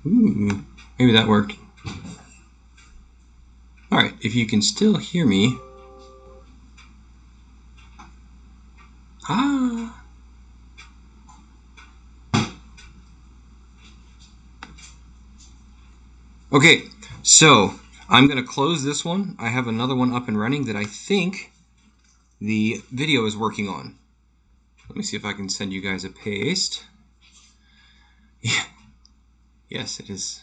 Ooh, maybe that worked. Alright, if you can still hear me. Ah. Okay, so I'm going to close this one. I have another one up and running that I think the video is working on. Let me see if I can send you guys a paste. Yeah. Yes, it has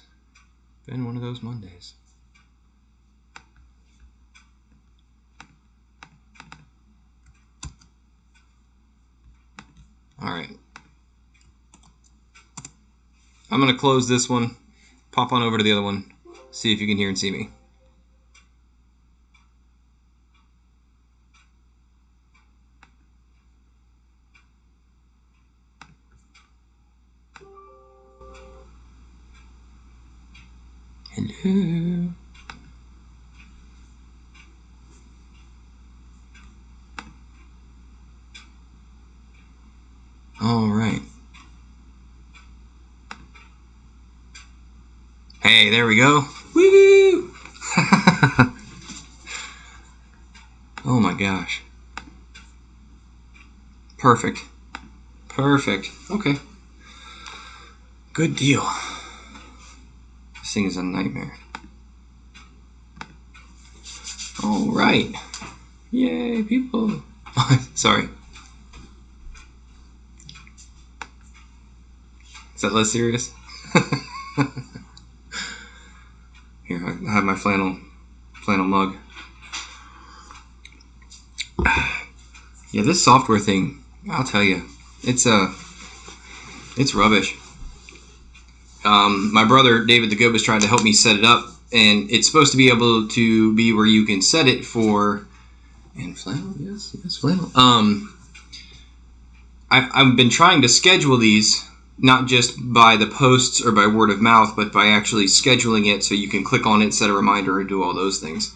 been one of those Mondays. Alright. I'm going to close this one, pop on over to the other one, see if you can hear and see me. Hello. All right. Hey, there we go. Woo! Oh my gosh. Perfect. Perfect. Okay. Good deal. This thing is a nightmare. All right. Yay, people. Sorry. Is that less serious? Here, I have my flannel mug. Yeah, this software thing, I'll tell you, it's rubbish. My brother David the Good was trying to help me set it up, and it's supposed to be able to be where you can set it for. And flannel, yes, flannel. I've been trying to schedule these, not just by the posts or by word of mouth, but by actually scheduling it so you can click on it, set a reminder, and do all those things.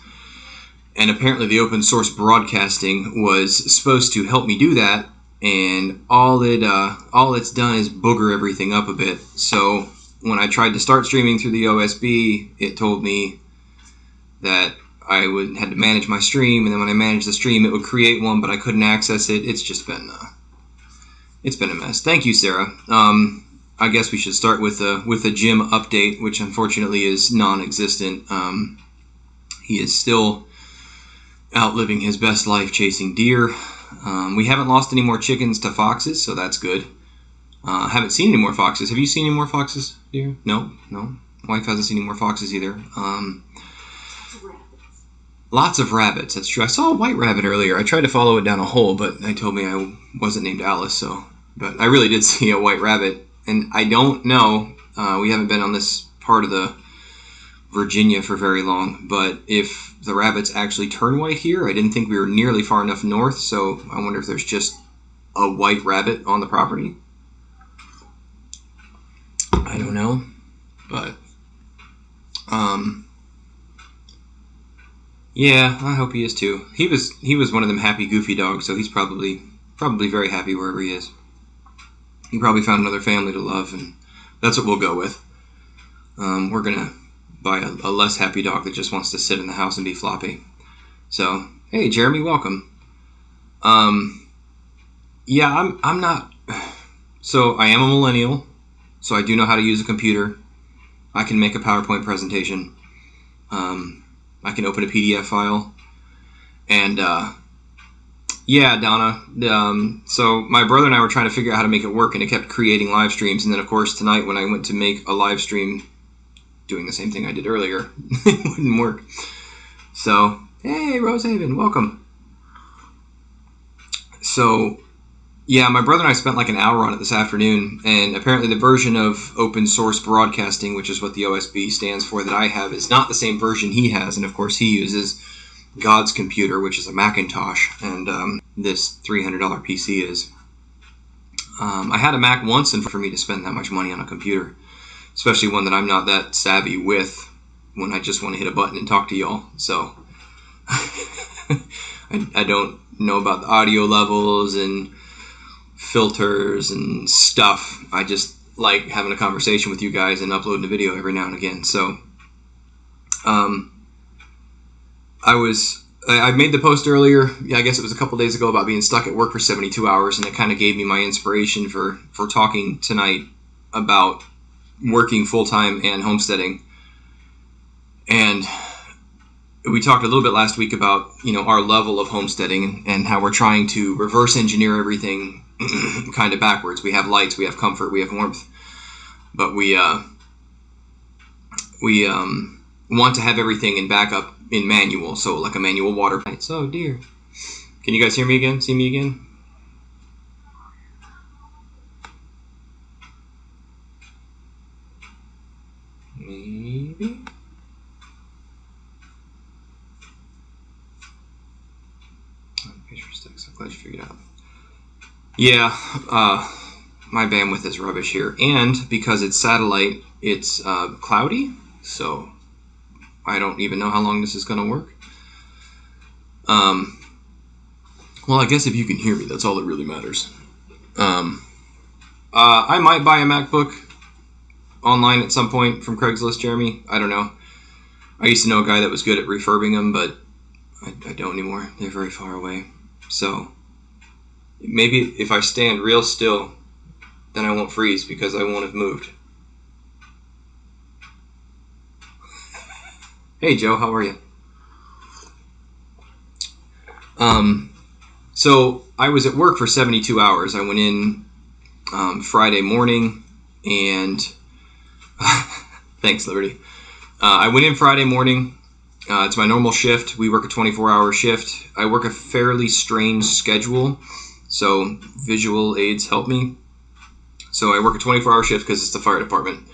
And apparently the open source broadcasting was supposed to help me do that, and all it's done is booger everything up a bit. So when I tried to start streaming through the OSB, it told me that I had to manage my stream, and then when I managed the stream, it would create one, but I couldn't access it. It's just been a mess. Thank you, Sarah. I guess we should start with a Jim update, which unfortunately is non-existent. He is still out living his best life chasing deer. We haven't lost any more chickens to foxes, so that's good. Haven't seen any more foxes. Have you seen any more foxes, dear? No. Wife hasn't seen any more foxes either. Lots of rabbits, that's true. I saw a white rabbit earlier. I tried to follow it down a hole, but they told me I wasn't named Alice, so. But I really did see a white rabbit, and I don't know. We haven't been on this part of the Virginia for very long, but if the rabbits actually turn white here, I didn't think we were nearly far enough north, so I wonder if there's just a white rabbit on the property. I don't know, but yeah, I hope he is too. He was one of them happy, goofy dogs, so he's probably very happy wherever he is. He probably found another family to love, and that's what we'll go with. We're gonna buy a less happy dog that just wants to sit in the house and be floppy. So, hey, Jeremy, welcome. Yeah, I'm not. So I am a millennial, so I do know how to use a computer. I can make a PowerPoint presentation. I can open a PDF file. And, yeah, Donna. So my brother and I were trying to figure out how to make it work, and it kept creating live streams. And then, of course, tonight when I went to make a live stream doing the same thing I did earlier, it wouldn't work. So, hey, Rosehaven, welcome. So, yeah, my brother and I spent like an hour on it this afternoon, and apparently the version of open source broadcasting, which is what the OSB stands for, that I have, is not the same version he has, and of course he uses God's computer, which is a Macintosh, and this $300 PC is. I had a Mac once, and for me to spend that much money on a computer, especially one that I'm not that savvy with, when I just want to hit a button and talk to y'all, so I don't know about the audio levels and filters and stuff. like having a conversation with you guys and uploading a video every now and again. So I made the post earlier, I guess it was a couple days ago, about being stuck at work for 72 hours, and it kind of gave me my inspiration for talking tonight about working full-time and homesteading. And we talked a little bit last week about, our level of homesteading and how we're trying to reverse engineer everything kind of backwards. We have lights, we have comfort, we have warmth, but we want to have everything in backup in manual, so like a manual water pipe. Oh dear. Can you guys hear me again? See me again? Maybe. Picture sticks. I'm glad you figured it out. Yeah, my bandwidth is rubbish here, and because it's satellite, it's cloudy, so I don't even know how long this is going to work. Well, I guess if you can hear me, that's all that really matters. I might buy a MacBook online at some point from Craigslist, Jeremy. I don't know. I used to know a guy that was good at refurbing them, but I don't anymore. They're very far away. So maybe if I stand real still, then I won't freeze because I won't have moved. Hey Joe, how are you? So I was at work for 72 hours. I went in Friday morning and thanks, Liberty. I went in Friday morning. It's my normal shift. We work a 24-hour shift. I work a fairly strange schedule, so visual aids help me. So I work a 24-hour shift because it's the fire department.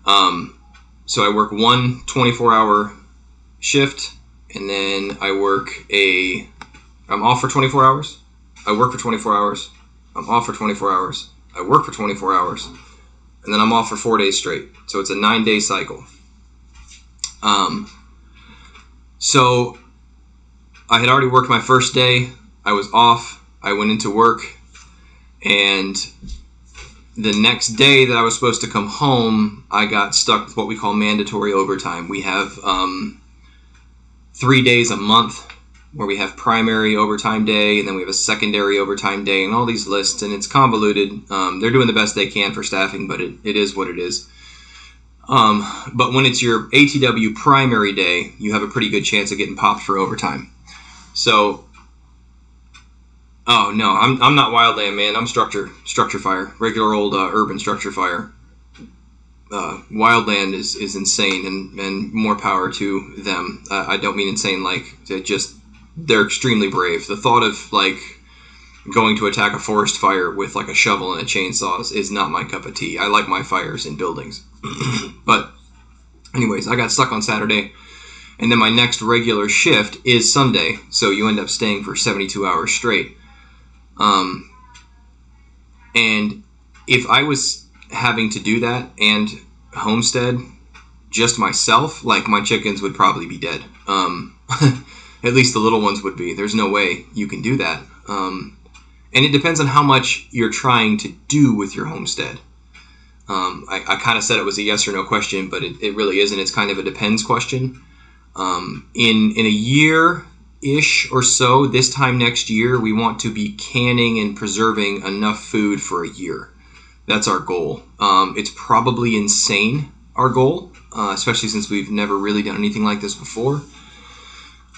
So I work one 24-hour shift, and then I work I'm off for 24 hours. I work for 24 hours. I'm off for 24 hours. I work for 24 hours. And then I'm off for 4 days straight. So it's a 9-day cycle. So I had already worked my first day. I was off. I went into work. And the next day that I was supposed to come home, I got stuck with what we call mandatory overtime. We have 3 days a month where we have primary overtime day, and then we have a secondary overtime day, and all these lists, and it's convoluted. They're doing the best they can for staffing, but it is what it is. But when it's your ATW primary day, you have a pretty good chance of getting popped for overtime. So, oh no, I'm not wildland, man. I'm structure fire, regular old urban structure fire. Wildland is insane, and more power to them. I don't mean insane like they're extremely brave. The thought of like going to attack a forest fire with like a shovel and a chainsaw is not my cup of tea. I like my fires in buildings. But anyways, I got stuck on Saturday, and then my next regular shift is Sunday, so you end up staying for 72 hours straight. And if I was having to do that and homestead just myself, like my chickens would probably be dead. At least the little ones would be. There's no way you can do that. And it depends on how much you're trying to do with your homestead. I kind of said it was a yes or no question, but it really isn't. It's kind of a depends question. In a year-ish or so, this time next year, we want to be canning and preserving enough food for a year. That's our goal. It's probably insane, our goal, especially since we've never really done anything like this before.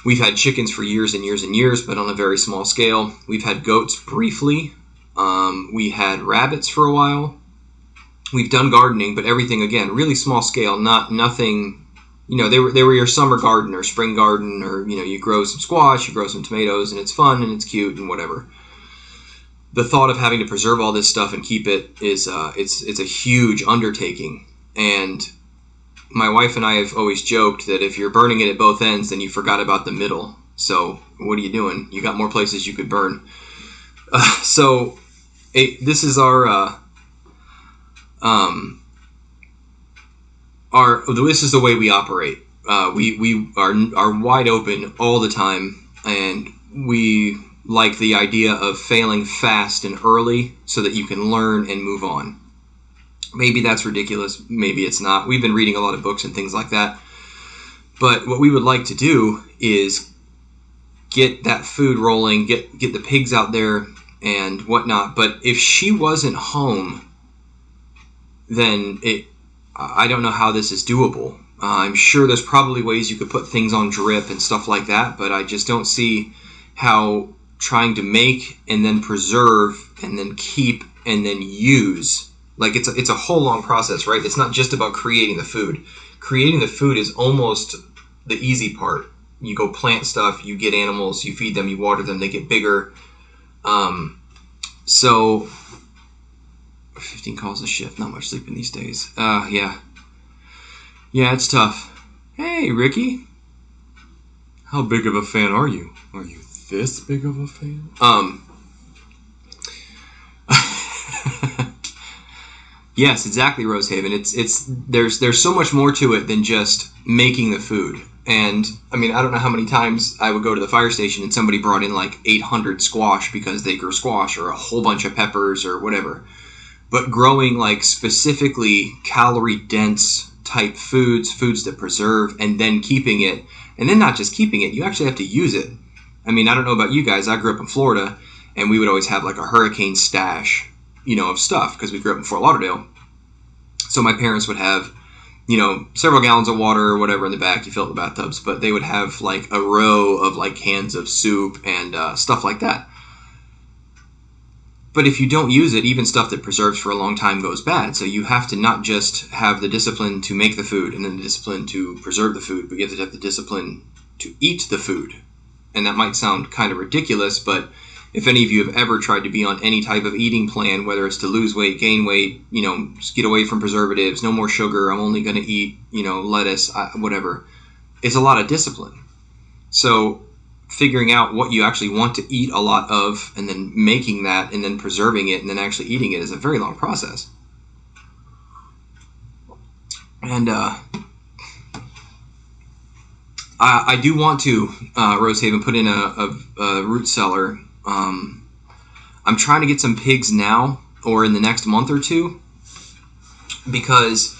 We've had chickens for years and years and years, but on a very small scale. We've had goats briefly. We had rabbits for a while. We've done gardening, but everything, again, really small scale, nothing, they were your summer garden or spring garden, or, you grow some squash, you grow some tomatoes, and it's fun and it's cute and whatever. The thought of having to preserve all this stuff and keep it is, it's a huge undertaking. And my wife and I have always joked that if you're burning it at both ends, then you forgot about the middle. So what are you doing? You got more places you could burn. This is this is the way we operate. We are wide open all the time, and we like the idea of failing fast and early so that you can learn and move on. Maybe that's ridiculous. Maybe it's not. We've been reading a lot of books and things like that. But what we would like to do is get that food rolling, get the pigs out there and whatnot. But if she wasn't home, then I don't know how this is doable. I'm sure there's probably ways you could put things on drip and stuff like that, but I just don't see how trying to make and then preserve and then keep and then use, like it's a whole long process, right? It's not just about creating the food. Creating the food is almost the easy part. You go plant stuff, you get animals, you feed them, you water them, they get bigger. So 15 calls a shift, not much sleeping these days. Yeah, it's tough. Hey, Ricky. How big of a fan are you? Are you this big of a fan? Yes, exactly, Rosehaven. There's so much more to it than just making the food. And I mean, I don't know how many times I would go to the fire station and somebody brought in like 800 squash because they grew squash, or a whole bunch of peppers or whatever. But growing like specifically calorie dense type foods that preserve, and then keeping it, and then not just keeping it, you actually have to use it. I mean, I don't know about you guys. I grew up in Florida, and we would always have like a hurricane stash, of stuff, because we grew up in Fort Lauderdale. So my parents would have, several gallons of water or whatever in the back. You fill up the bathtubs, but they would have like a row of like cans of soup and stuff like that. But if you don't use it, even stuff that preserves for a long time goes bad. So you have to not just have the discipline to make the food and then the discipline to preserve the food, but you have to have the discipline to eat the food. And that might sound kind of ridiculous, but if any of you have ever tried to be on any type of eating plan, whether it's to lose weight, gain weight, just get away from preservatives, no more sugar, I'm only going to eat, lettuce, whatever, it's a lot of discipline. So figuring out what you actually want to eat a lot of, and then making that, and then preserving it, and then actually eating it is a very long process. And I do want to, Rosehaven, put in a root cellar. I'm trying to get some pigs now, or in the next month or two, because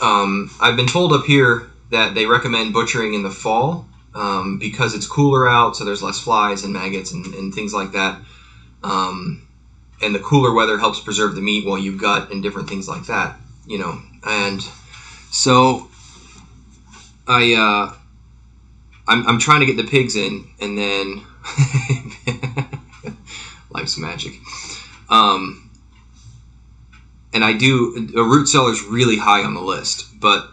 I've been told up here that they recommend butchering in the fall, because it's cooler out, so there's less flies and maggots and things like that. And the cooler weather helps preserve the meat while you gut and different things like that, And so I'm trying to get the pigs in, and then life's magic. And a root cellar is really high on the list, but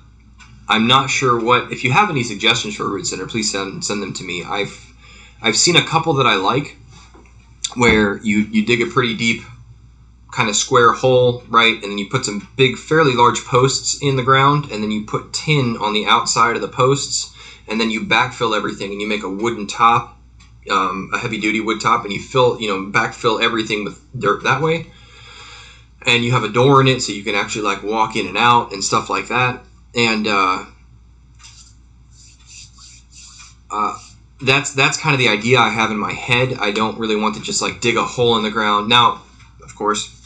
I'm not sure if you have any suggestions for a root cellar, please send them to me. I've seen a couple that I like, where you dig a pretty deep kind of square hole, right, and then you put some big, fairly large posts in the ground, and then you put tin on the outside of the posts, and then you backfill everything, and you make a wooden top, a heavy-duty wood top, and you backfill everything with dirt that way, and you have a door in it, so you can actually like walk in and out and stuff like that. And that's kind of the idea I have in my head. I don't really want to just like dig a hole in the ground. Now, of course,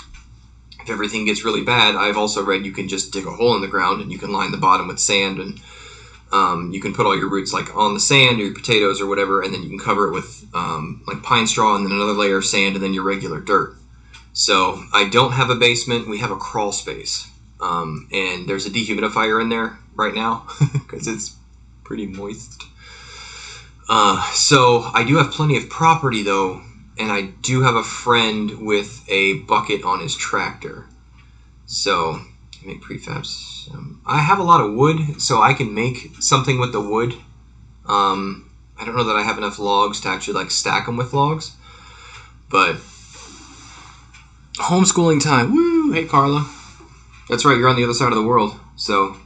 if everything gets really bad, I've also read you can just dig a hole in the ground and you can line the bottom with sand, and you can put all your roots like on the sand or your potatoes or whatever, and then you can cover it with like pine straw and then another layer of sand and then your regular dirt. So I don't have a basement. We have a crawl space. And there's a dehumidifier in there right now because it's pretty moist. So I do have plenty of property though, and I do have a friend with a bucket on his tractor. So I make prefabs. I have a lot of wood, so I can make something with the wood. I don't know that I have enough logs to actually like stack them with logs, but homeschooling time. Woo! Hey, Carla. That's right, you're on the other side of the world, so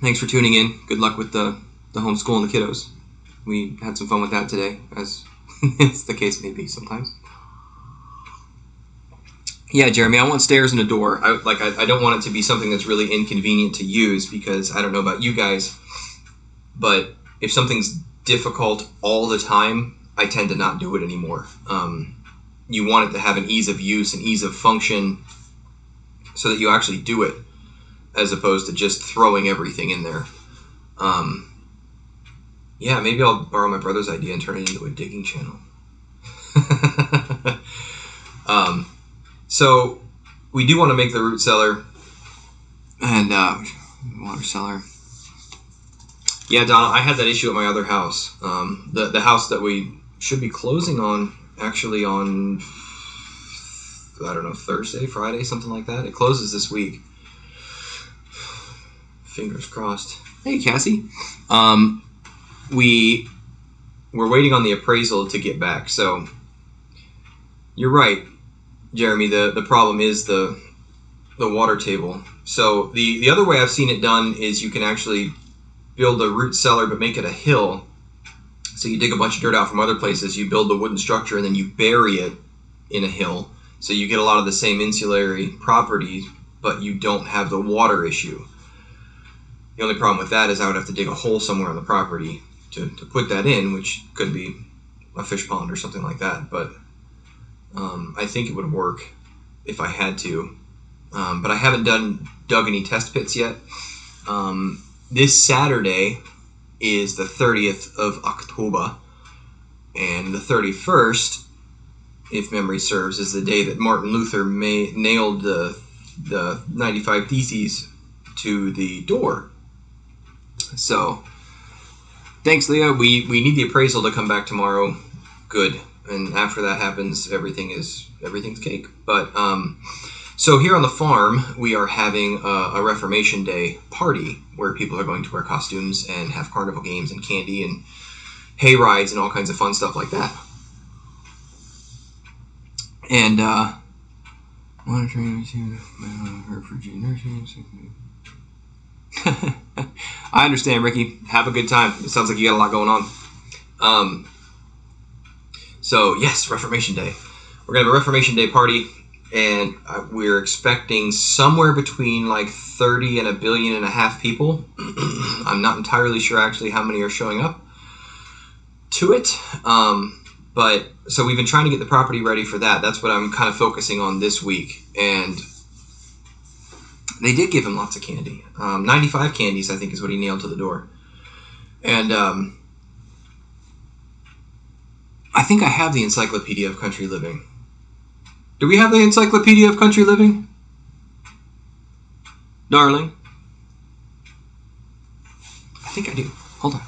thanks for tuning in. Good luck with the homeschool and the kiddos. We had some fun with that today, as it's the case may be sometimes. Yeah, Jeremy, I want stairs and a door. I don't want it to be something that's really inconvenient to use, because I don't know about you guys, but if something's difficult all the time, I tend to not do it anymore. You want it to have an ease of use and ease of function, so that you actually do it, as opposed to just throwing everything in there. Yeah, maybe I'll borrow my brother's idea and turn it into a digging channel. So we do want to make the root cellar and water cellar. Yeah, Donna, I had that issue at my other house. The house that we should be closing on, actually on, I don't know, Thursday, Friday, something like that. It closes this week. Fingers crossed. Hey, Cassie. We're waiting on the appraisal to get back. So you're right, Jeremy. The problem is the water table. So the other way I've seen it done is you can actually build a root cellar but make it a hill. So you dig a bunch of dirt out from other places, you build the wooden structure, and then you bury it in a hill. So you get a lot of the same insulary properties, but you don't have the water issue. The only problem with that is I would have to dig a hole somewhere on the property to put that in, which could be a fish pond or something like that. But I think it would work if I had to. But I haven't dug any test pits yet. This Saturday is the 30th of October, and the 31st, if memory serves, is the day that Martin Luther nailed the 95 Theses to the door. So, thanks, Leah. We need the appraisal to come back tomorrow. Good. And after that happens, everything's cake. But so here on the farm, we are having a Reformation Day party where people are going to wear costumes and have carnival games and candy and hay rides and all kinds of fun stuff like that. And I understand, Ricky. Have a good time. It sounds like you got a lot going on. So yes, Reformation Day. We're gonna have a Reformation Day party, and we're expecting somewhere between like 30 and 1.5 billion people. I'm not entirely sure actually how many are showing up to it. But so we've been trying to get the property ready for that. That's what I'm kind of focusing on this week. And they did give him lots of candy. 95 candies, I think, is what he nailed to the door. And I think I have the Encyclopedia of Country Living. Do we have the Encyclopedia of Country Living? Darling? I think I do. Hold on.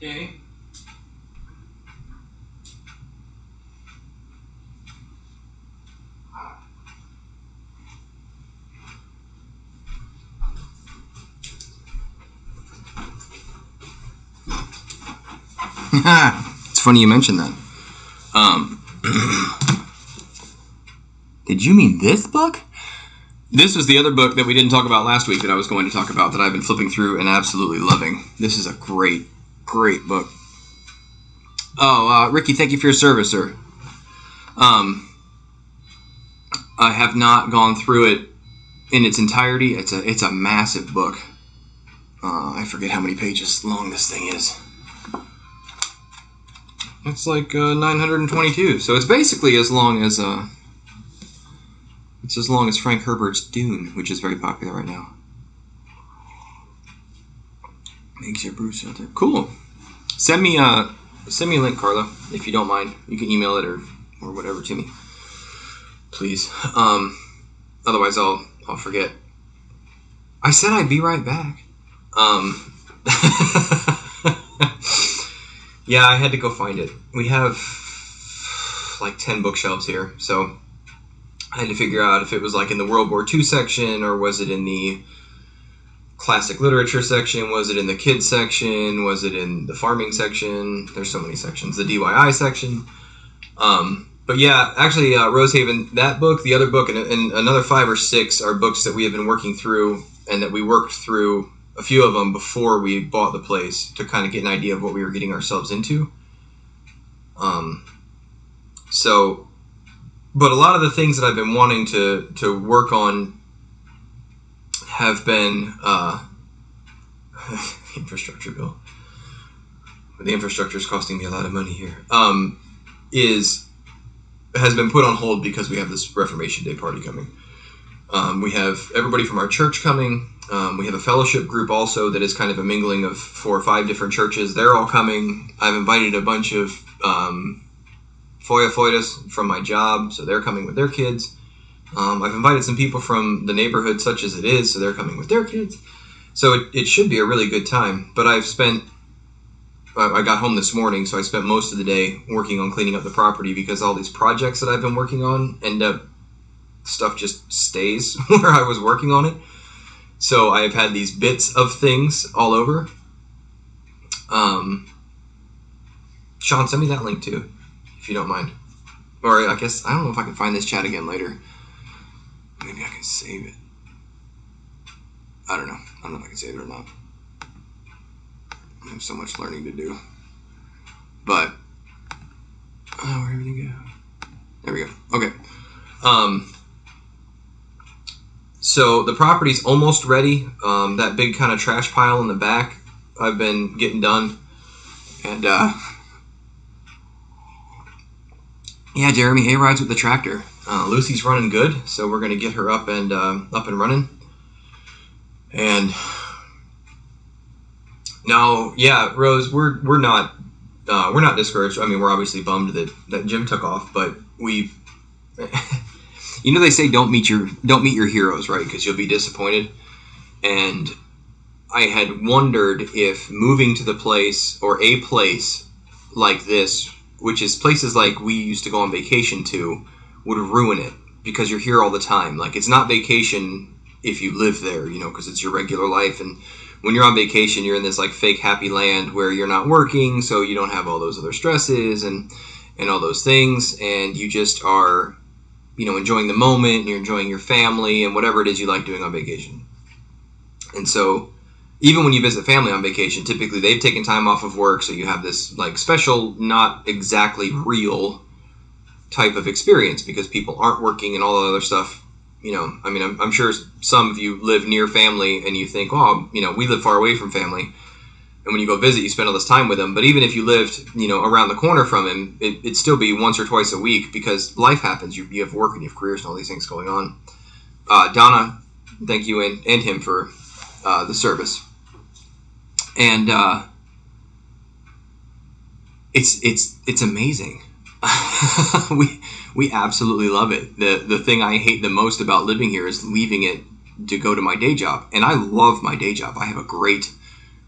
Okay. It's funny you mentioned that. Did you mean this book? This was the other book that we didn't talk about last week that I was going to talk about that I've been flipping through and absolutely loving. This is a great book. Oh, Ricky, thank you for your service, sir. I have not gone through it in its entirety. It's a massive book. I forget how many pages long this thing is. It's like 922, so it's basically as long as Frank Herbert's Dune, which is very popular right now. Makes your brew out there. Cool. Send me a link, Carla, if you don't mind. You can email it or whatever to me, please. Otherwise, I'll forget. I said I'd be right back. Yeah, I had to go find it. We have like 10 bookshelves here, so I had to figure out if it was like in the World War II section, or was it in the classic literature section, was it in the kids section, was it in the farming section? There's so many sections. The DIY section. But yeah, actually, Rosehaven, that book, the other book, and another 5 or 6 are books that we have been working through, and that we worked through a few of them before we bought the place to kind of get an idea of what we were getting ourselves into. But a lot of the things that I've been wanting to work on have been infrastructure bill. The infrastructure is costing me a lot of money here. Has been put on hold because we have this Reformation Day party coming. We have everybody from our church coming. We have a fellowship group also that is kind of a mingling of 4 or 5 different churches. They're all coming. I've invited a bunch of foitas from my job, so they're coming with their kids. I've invited some people from the neighborhood, such as it is, so they're coming with their kids. So it should be a really good time. But I got home this morning, so I spent most of the day working on cleaning up the property because all these projects that I've been working on stuff just stays where I was working on it. So I've had these bits of things all over. Sean, send me that link too, if you don't mind. Or I guess, I don't know if I can find this chat again later. Maybe I can save it. I don't know. I don't know if I can save it or not. I have so much learning to do. But, where'd everything go? There we go. Okay. So the property's almost ready. That big kind of trash pile in the back, I've been getting done. And, yeah, Jeremy, hay rides with the tractor. Lucy's running good, so we're going to get her up and running. And now, yeah, Rose, we're not discouraged. I mean, we're obviously bummed that Jim took off, but we've, you know, they say don't meet your heroes, right? Because you'll be disappointed. And I had wondered if moving to the place or a place like this, which is places like we used to go on vacation to, would ruin it because you're here all the time. Like, it's not vacation if you live there, you know, because it's your regular life. And when you're on vacation, you're in this like fake happy land where you're not working, so you don't have all those other stresses and all those things, and you just are, you know, enjoying the moment, and you're enjoying your family and whatever it is you like doing on vacation. And so even when you visit family on vacation, typically they've taken time off of work, so you have this like special, not exactly real type of experience because people aren't working and all that other stuff. You know, I mean, I'm sure some of you live near family and you think, oh, you know, we live far away from family. And when you go visit, you spend all this time with them. But even if you lived, you know, around the corner from him, it'd still be once or twice a week because life happens. You have work and you have careers and all these things going on. Donna, thank you and him for the service. And it's amazing. We absolutely love it. The thing I hate the most about living here is leaving it to go to my day job. And I love my day job. I have a great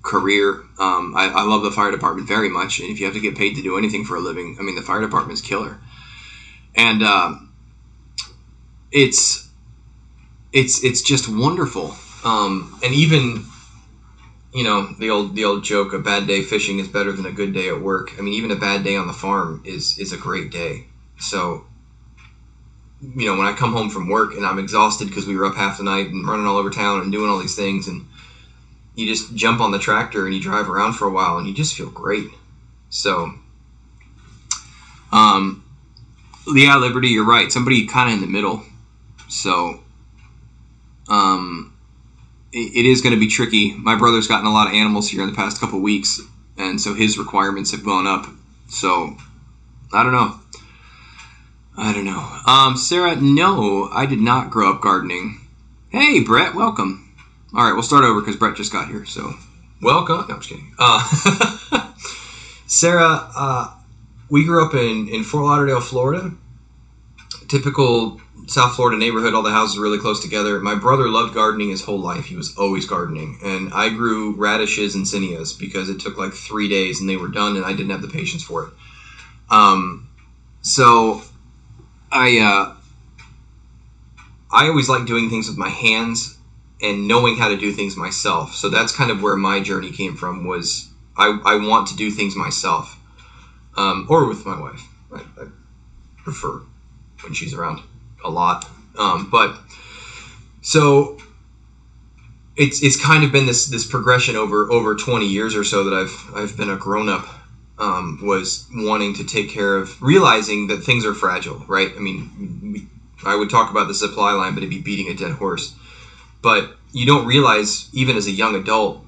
career. I love the fire department very much. And if you have to get paid to do anything for a living, I mean, the fire department is killer. And it's just wonderful. And even, you know, the old joke, a bad day fishing is better than a good day at work. I mean, even a bad day on the farm is a great day. So, you know, when I come home from work and I'm exhausted because we were up half the night and running all over town and doing all these things, and you just jump on the tractor and you drive around for a while and you just feel great. So, yeah, Liberty, you're right. Somebody kind of in the middle. So, it is going to be tricky. My brother's gotten a lot of animals here in the past couple weeks, and so his requirements have gone up. So, I don't know. Sarah, no, I did not grow up gardening. Hey, Brett, welcome. All right, we'll start over because Brett just got here, so welcome. No, I'm just kidding. Sarah, we grew up in Fort Lauderdale, Florida. Typical South Florida neighborhood, all the houses are really close together. My brother loved gardening his whole life. He was always gardening. And I grew radishes and zinnias because it took like 3 days and they were done and I didn't have the patience for it. So I always liked doing things with my hands and knowing how to do things myself. So that's kind of where my journey came from, was I want to do things myself. Or with my wife. I prefer when she's around a lot. But so it's kind of been this progression over 20 years or so that I've been a grown-up, was wanting to take care of, realizing that things are fragile, right? I mean, I would talk about the supply line, but it'd be beating a dead horse. But you don't realize, even as a young adult,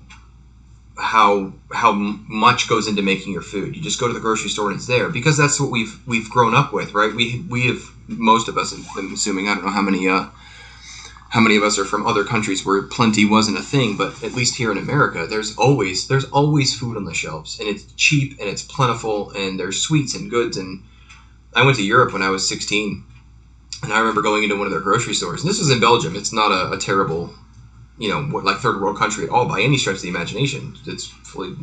much goes into making your food. You just go to the grocery store and it's there, because that's what we've grown up with, right? We have, most of us, I'm assuming, I don't know how many of us are from other countries where plenty wasn't a thing, but at least here in America, there's always food on the shelves, and it's cheap and it's plentiful, and there's sweets and goods. And I went to Europe when I was 16, and I remember going into one of their grocery stores, and this was in Belgium. It's not a terrible, like third world country at all by any stretch of the imagination. It's fully,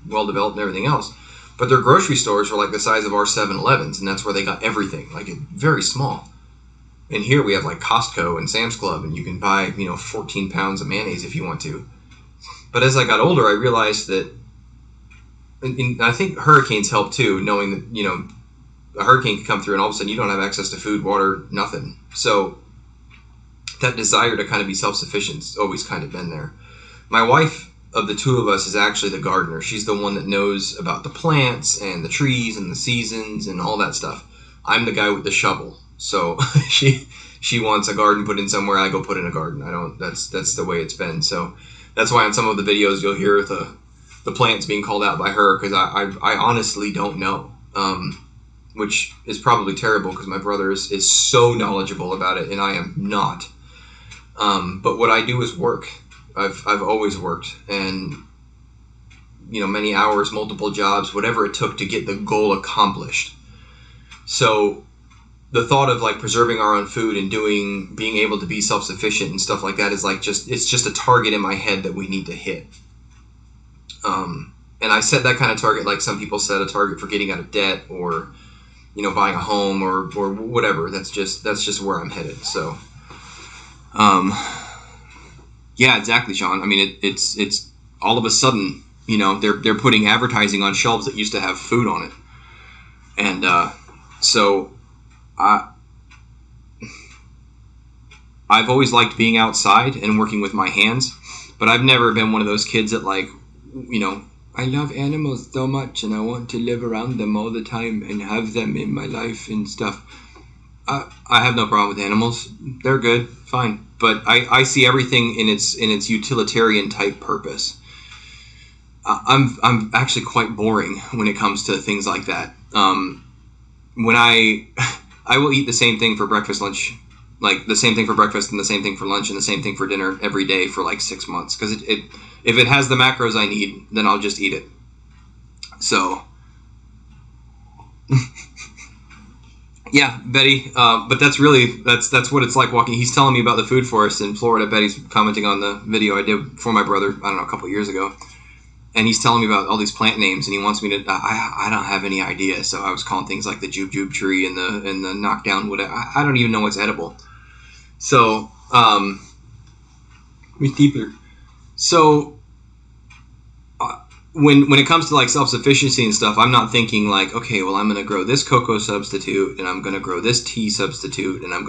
well developed and everything else. But their grocery stores were like the size of our 7-Elevens, and that's where they got everything, like very small. And here we have like Costco and Sam's Club, and you can buy, 14 pounds of mayonnaise if you want to. But as I got older, I realized that, and I think hurricanes help too, knowing that, a hurricane can come through and all of a sudden you don't have access to food, water, nothing. So that desire to kind of be self-sufficient has always kind of been there. My wife, of the two of us, is actually the gardener. She's the one that knows about the plants and the trees and the seasons and all that stuff. I'm the guy with the shovel. So she wants a garden put in somewhere, I go put in a garden. That's the way it's been. So that's why on some of the videos you'll hear the plants being called out by her, because I honestly don't know. Which is probably terrible, because my brother is so knowledgeable about it and I am not. But what I do is work. I've always worked, and many hours, multiple jobs, whatever it took to get the goal accomplished. So the thought of like preserving our own food and being able to be self-sufficient and stuff like that is like it's just a target in my head that we need to hit. And I set that kind of target like some people set a target for getting out of debt, or buying a home, or whatever. That's just where I'm headed. So yeah, exactly, Sean. I mean, it's all of a sudden, they're putting advertising on shelves that used to have food on it. And so I've always liked being outside and working with my hands, but I've never been one of those kids that like, I love animals so much and I want to live around them all the time and have them in my life and stuff. I have no problem with animals. They're good, fine. But I see everything in its utilitarian type purpose. I'm actually quite boring when it comes to things like that. When I will eat the same thing for breakfast, lunch, like the same thing for breakfast and the same thing for lunch and the same thing for dinner every day for like 6 months, because if it has the macros I need, then I'll just eat it. So yeah, Betty, but that's what it's like walking. He's telling me about the food forest in Florida. Betty's commenting on the video I did for my brother, I don't know, a couple years ago. And he's telling me about all these plant names, and he wants me to. I don't have any idea, so I was calling things like the jube tree and the knockdown wood. I don't even know what's edible. So, So, when it comes to like self-sufficiency and stuff, I'm not thinking like, okay, well, I'm going to grow this cocoa substitute, and I'm going to grow this tea substitute, and I'm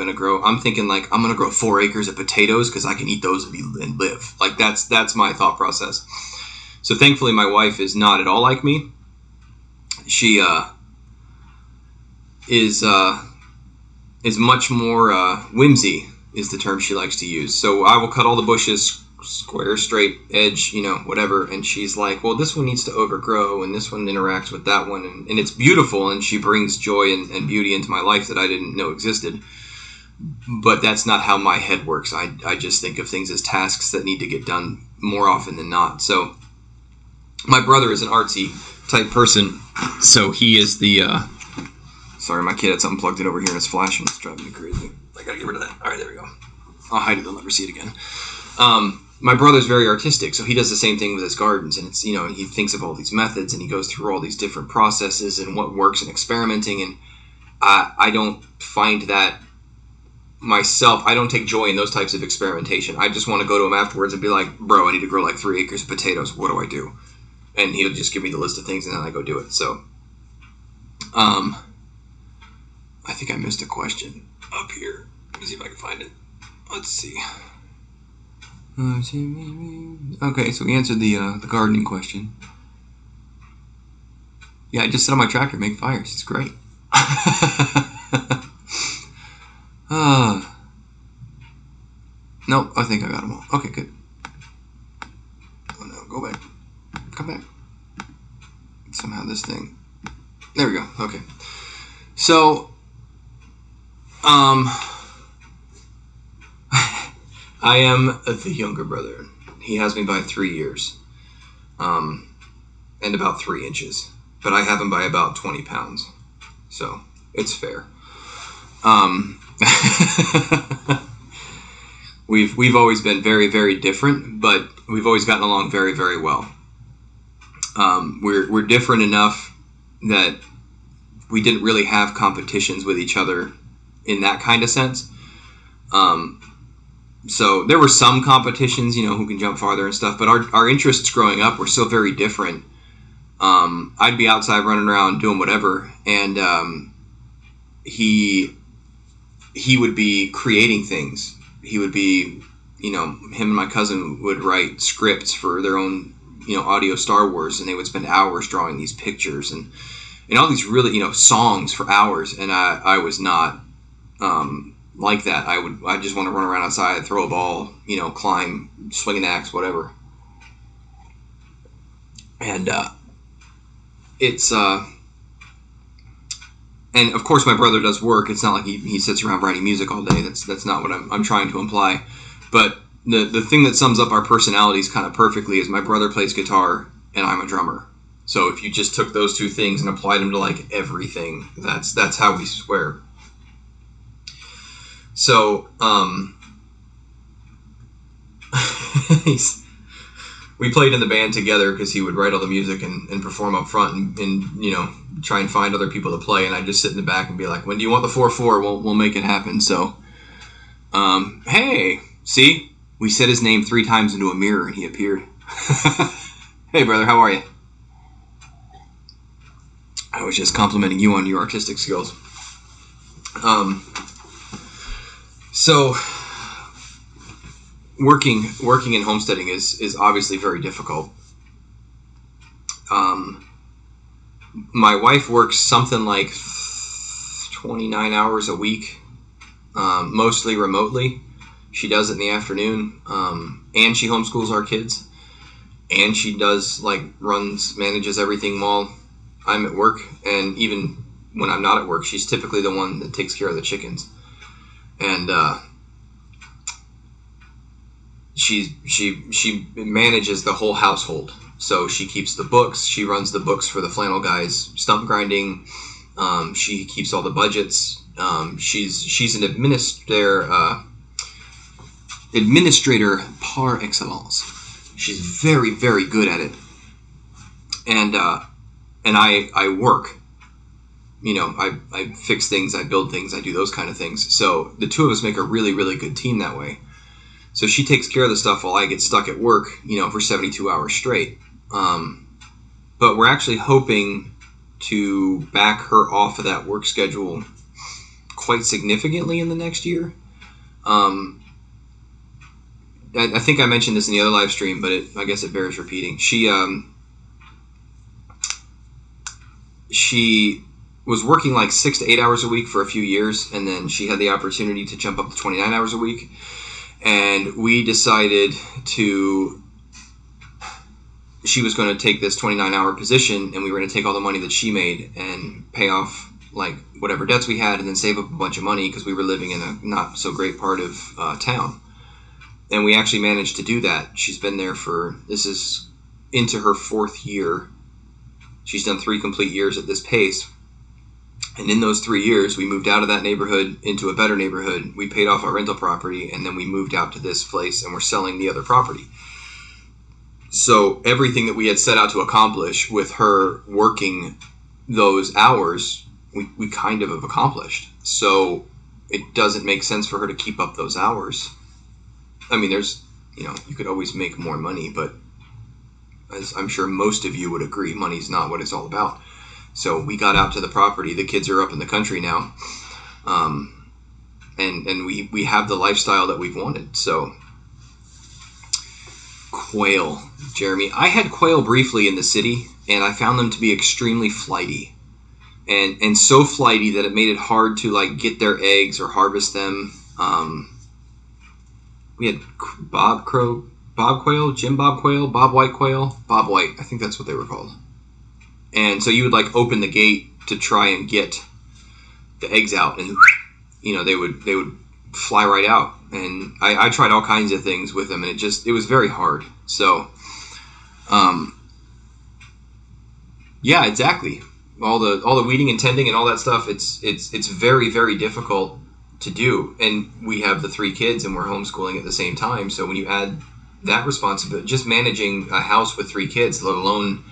thinking like, I'm going to grow 4 acres of potatoes because I can eat those and live. Like that's my thought process. So thankfully, my wife is not at all like me. She is much more whimsy is the term she likes to use. So I will cut all the bushes square, straight, edge, whatever. And she's like, well, this one needs to overgrow, and this one interacts with that one, and it's beautiful, and she brings joy and beauty into my life that I didn't know existed. But that's not how my head works. I just think of things as tasks that need to get done more often than not. So my brother is an artsy type person, so he is the, sorry, my kid had something plugged in over here and it's flashing. It's driving me crazy. I gotta get rid of that. All right, there we go. I'll hide it. They'll never see it again. My brother's very artistic, so he does the same thing with his gardens, and it's, he thinks of all these methods, and he goes through all these different processes and what works and experimenting, and I don't find that myself. I don't take joy in those types of experimentation. I just want to go to him afterwards and be like, bro, I need to grow like 3 acres of potatoes. What do I do? And he'll just give me the list of things, and then I go do it. So, I think I missed a question up here. Let me see if I can find it. Let's see. Okay, so we answered the gardening question. Yeah, I just sit on my tractor and make fires. It's great. Nope, I think I got them all. Okay, good. Oh no, go back. come back. Somehow this thing. There we go. Okay. So, I am the younger brother. He has me by 3 years, and about 3 inches. But I have him by about 20 pounds. So, it's fair. We've always been very, very different, but we've always gotten along very, very well. We're different enough that we didn't really have competitions with each other in that kind of sense. So there were some competitions, who can jump farther and stuff, but our interests growing up were so very different. I'd be outside running around doing whatever, and he would be creating things. He would be, him and my cousin would write scripts for their own, audio Star Wars, and they would spend hours drawing these pictures and all these really, songs for hours. And I was not like that. I just want to run around outside, throw a ball, climb, swing an axe, whatever. And it's and of course my brother does work. It's not like he sits around writing music all day. That's not what I'm trying to imply. But the thing that sums up our personalities kind of perfectly is my brother plays guitar and I'm a drummer. So if you just took those two things and applied them to like everything, that's how we swear. So we played in the band together because he would write all the music and perform up front and try and find other people to play, and I'd just sit in the back and be like, when do you want the 4/4? We'll make it happen. So hey, see, we said his name 3 times into a mirror and he appeared. Hey brother, how are you? I was just complimenting you on your artistic skills. So working in homesteading is obviously very difficult. My wife works something like 29 hours a week, mostly remotely. She does it in the afternoon, and she homeschools our kids, and she does manages everything while I'm at work, and even when I'm not at work, she's typically the one that takes care of the chickens. And she manages the whole household. So she keeps the books. She runs the books for the flannel guys, stump grinding. She keeps all the budgets. She's an administrator par excellence. She's very, very good at it. And I work. I fix things, I build things, I do those kind of things. So the two of us make a really, really good team that way. So she takes care of the stuff while I get stuck at work, for 72 hours straight. But we're actually hoping to back her off of that work schedule quite significantly in the next year. I think I mentioned this in the other live stream, but I guess it bears repeating. She was working like 6 to 8 hours a week for a few years, and then she had the opportunity to jump up to 29 hours a week. And we decided she was going to take this 29-hour position, and we were going to take all the money that she made and pay off whatever debts we had, and then save up a bunch of money because we were living in a not so great part of town. And we actually managed to do that. She's been there this is into her 4th year. She's done 3 complete years at this pace. And in those 3 years, we moved out of that neighborhood into a better neighborhood. We paid off our rental property, and then we moved out to this place, and we're selling the other property. So everything that we had set out to accomplish with her working those hours, we kind of have accomplished. So it doesn't make sense for her to keep up those hours. I mean, you could always make more money, but as I'm sure most of you would agree, money's not what it's all about. So we got out to the property. The kids are up in the country now. And we have the lifestyle that we've wanted. So quail, Jeremy. I had quail briefly in the city, and I found them to be extremely flighty. And so flighty that it made it hard to get their eggs or harvest them. We had bob crow bob quail, Jim Bob quail, Bob White quail, Bob White, I think that's what they were called. And so you would like open the gate to try and get the eggs out, and they would fly right out. And I tried all kinds of things with them, and it was very hard. So, yeah, exactly. All the weeding and tending and all that stuff. It's very, very difficult to do. And we have the 3 kids, and we're homeschooling at the same time. So when you add that responsibility, just managing a house with 3 kids, let alone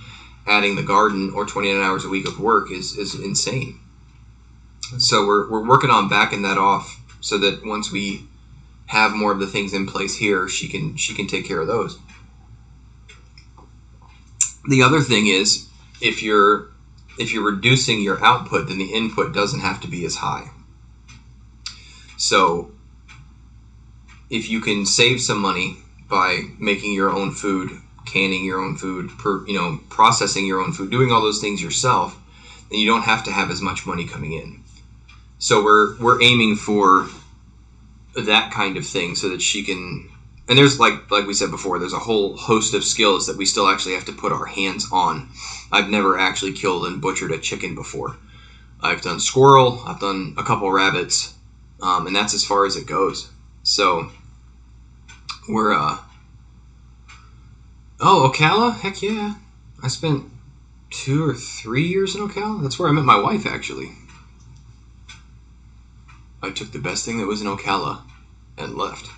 adding the garden or 29 hours a week of work, is insane. So we're working on backing that off so that once we have more of the things in place here, she can take care of those. The other thing is, if you're reducing your output, then the input doesn't have to be as high. So if you can save some money by making your own food, canning your own food, processing your own food, doing all those things yourself, then you don't have to have as much money coming in. So we're aiming for that kind of thing so that she can. And there's like we said before, there's a whole host of skills that we still actually have to put our hands on. I've never actually killed and butchered a chicken before. I've done squirrel, I've done a couple rabbits, and that's as far as it goes. So we're Ocala? Heck yeah. I spent 2 or 3 years in Ocala. That's where I met my wife, actually. I took the best thing that was in Ocala and left.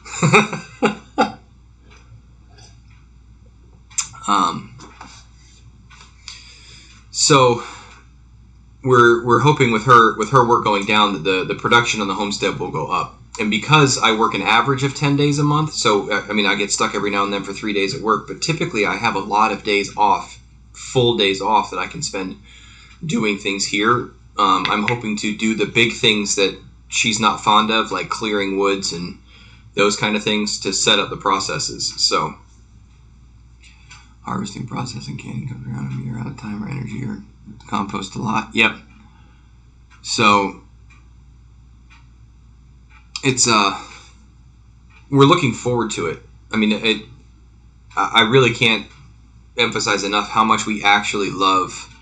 So we're hoping with her work going down that the production on the homestead will go up. And because I work an average of 10 days a month, so I get stuck every now and then for 3 days at work, but typically I have a lot of days off, full days off that I can spend doing things here. I'm hoping to do the big things that she's not fond of, like clearing woods and those kind of things, to set up the processes. So harvesting, processing, canning comes around a year out of time or energy or compost a lot. Yep. So it's we're looking forward to it. I mean, I really can't emphasize enough how much we actually love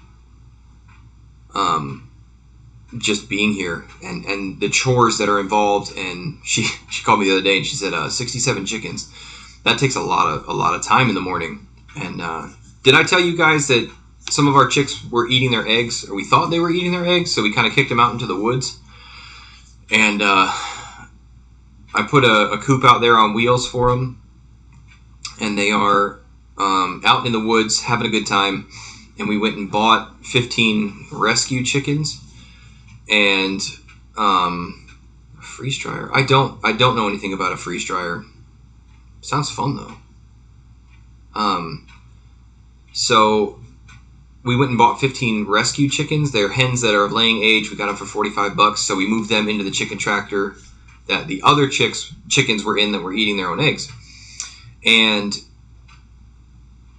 just being here and the chores that are involved. And she called me the other day and she said 67 chickens. That takes a lot of time in the morning. And did I tell you guys that some of our chicks were eating their eggs, or we thought they were eating their eggs, so we kind of kicked them out into the woods. And I put a coop out there on wheels for them, and they are out in the woods having a good time. And we went and bought 15 rescue chickens and a freeze dryer. I don't know anything about a freeze dryer. Sounds fun though. So we went and bought 15 rescue chickens. They're hens that are of laying age. We got them for $45. So we moved them into the chicken tractor that the other chickens were in that were eating their own eggs. And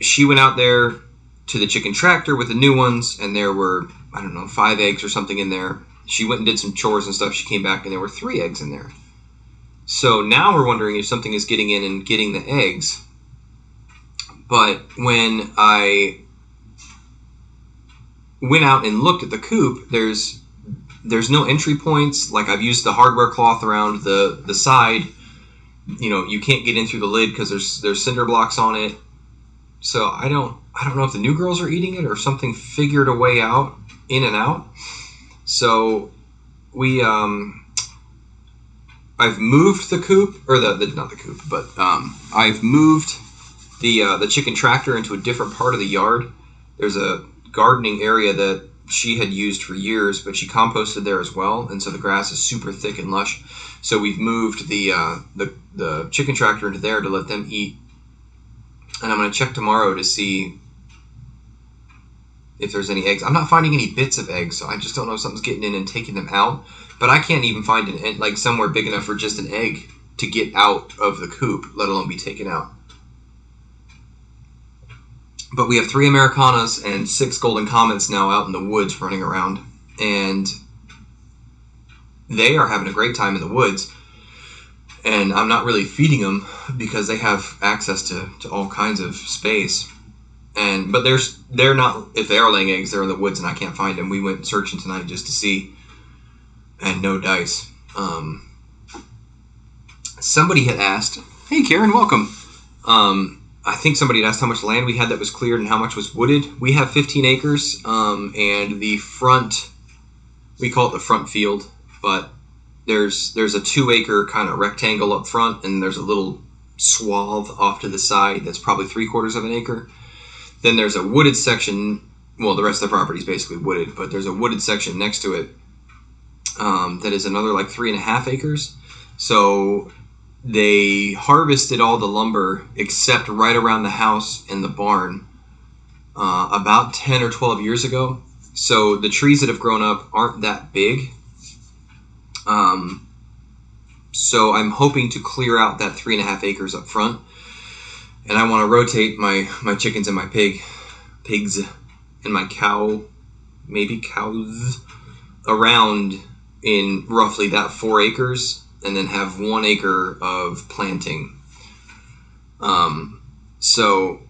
she went out there to the chicken tractor with the new ones, and there were, 5 eggs or something in there. She went and did some chores and stuff. She came back and there were 3 eggs in there. So now we're wondering if something is getting in and getting the eggs. But when I went out and looked at the coop, there's no entry points. Like, I've used the hardware cloth around the side. You can't get in through the lid because there's cinder blocks on it. So I don't know if the new girls are eating it or something figured a way out, in and out. So we I've moved the coop, or not the coop, but I've moved the chicken tractor into a different part of the yard. There's a gardening area that she had used for years, but she composted there as well, and so the grass is super thick and lush. So we've moved the chicken tractor into there to let them eat. And I'm going to check tomorrow to see if there's any eggs. I'm not finding any bits of eggs, so I just don't know if something's getting in and taking them out. But I can't even find somewhere big enough for just an egg to get out of the coop, let alone be taken out. But we have 3 Americanas and 6 Golden Comets now out in the woods running around. And they are having a great time in the woods. and I'm not really feeding them because they have access to all kinds of space. But they're not, if they are laying eggs, they're in the woods and I can't find them. We went searching tonight just to see, and no dice. Somebody had asked, hey Karen, welcome. I think somebody had asked how much land we had that was cleared and how much was wooded. We have 15 acres, and the front, we call it the front field, but there's a 2-acre kind of rectangle up front, and there's a little swath off to the side that's probably 3/4 of an acre. Then there's a wooded section. Well, the rest of the property is basically wooded, but there's a wooded section next to it that is another like 3.5 acres. So they harvested all the lumber except right around the house and the barn about 10 or 12 years ago. So the trees that have grown up aren't that big. So I'm hoping to clear out that 3.5 acres up front. And I want to rotate my chickens and my pigs and my cows around in roughly that 4 acres, and then have 1 acre of planting. So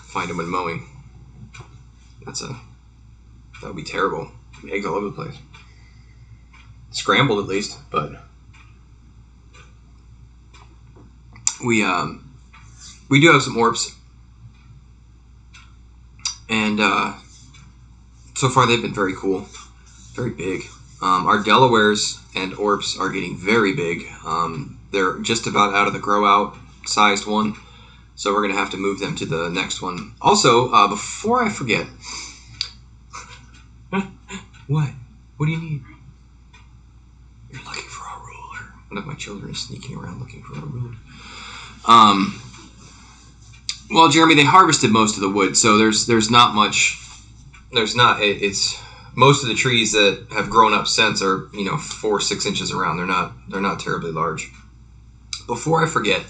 find them when mowing. That would be terrible. Eggs all over the place. Scrambled at least, but we do have some orps, and so far they've been very cool, very big. Our Delawares and orps are getting very big. They're just about out of the grow out sized one, so we're gonna have to move them to the next one. Also, before I forget, what do you need? You're looking for a ruler. One of my children is sneaking around looking for a ruler. Well, Jeremy, they harvested most of the wood, so there's not much. It's most of the trees that have grown up since are 4 or 6 inches around. They're not terribly large. Before I forget,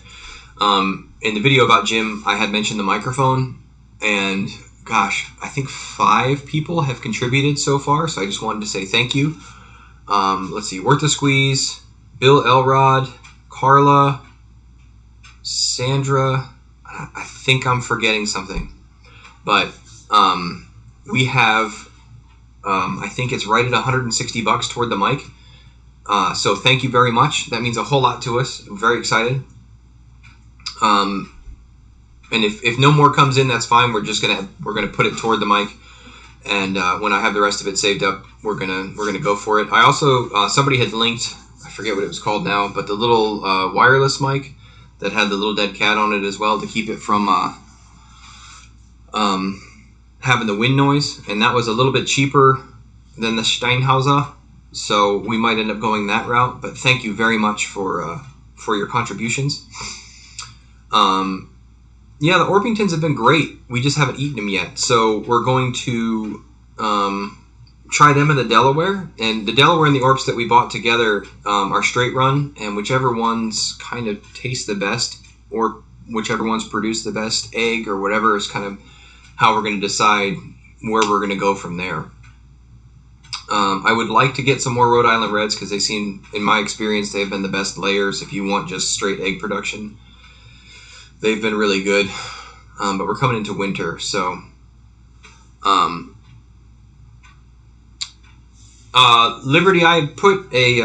in the video about Jim, I had mentioned the microphone, and gosh, I think 5 people have contributed so far. So I just wanted to say thank you. Let's see, Worth a Squeeze, Bill Elrod, Carla, Sandra. I think I'm forgetting something, but we have. I think it's right at $160 toward the mic. So thank you very much. That means a whole lot to us. I'm very excited. And if no more comes in, that's fine. We're gonna put it toward the mic, and when I have the rest of it saved up, we're gonna go for it. I also somebody had linked, I forget what it was called now, but the little wireless mic that had the little dead cat on it as well to keep it from having the wind noise, and that was a little bit cheaper than the Steinhauser, so we might end up going that route. But thank you very much for your contributions. Yeah, the Orpingtons have been great. We just haven't eaten them yet, so we're going to try them in the Delaware. And the Delaware and the Orps that we bought together are straight run, and whichever ones kind of taste the best, or whichever ones produce the best egg or whatever, is kind of how we're going to decide where we're going to go from there. I would like to get some more Rhode Island Reds because they seem, in my experience, they've been the best layers if you want just straight egg production. They've been really good, but we're coming into winter, so Liberty, I put a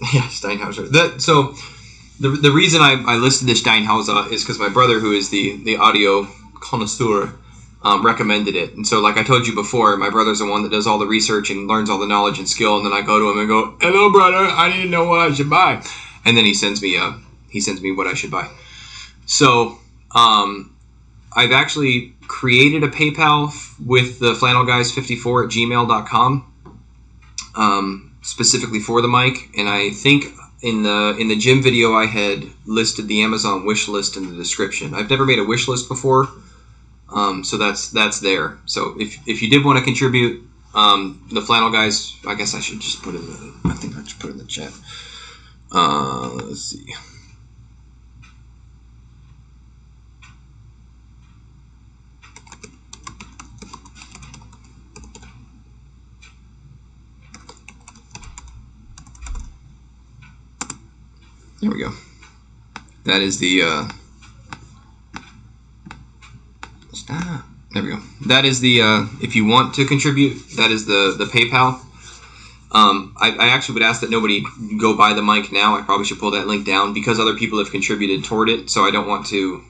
Steinhauser. So the reason I listed the Steinhauser is because my brother, who is the audio connoisseur, recommended it. And so, like I told you before, my brother's the one that does all the research and learns all the knowledge and skill. And then I go to him and go, "Hello, brother. I didn't know what I should buy." And then he sends me what I should buy. So I've actually created a PayPal with the flannelguys54@gmail.com specifically for the mic, and I think in the gym video I had listed the Amazon wish list in the description. I've never made a wish list before, so that's there. So if you did want to contribute, the Flannel Guys, I guess I should just put it I think I should put it in the chat. Let's see. There we go. That is the there we go. That is the if you want to contribute, that is the PayPal. I actually would ask that nobody go buy the mic now. I probably should pull that link down because other people have contributed toward it. So I don't want to.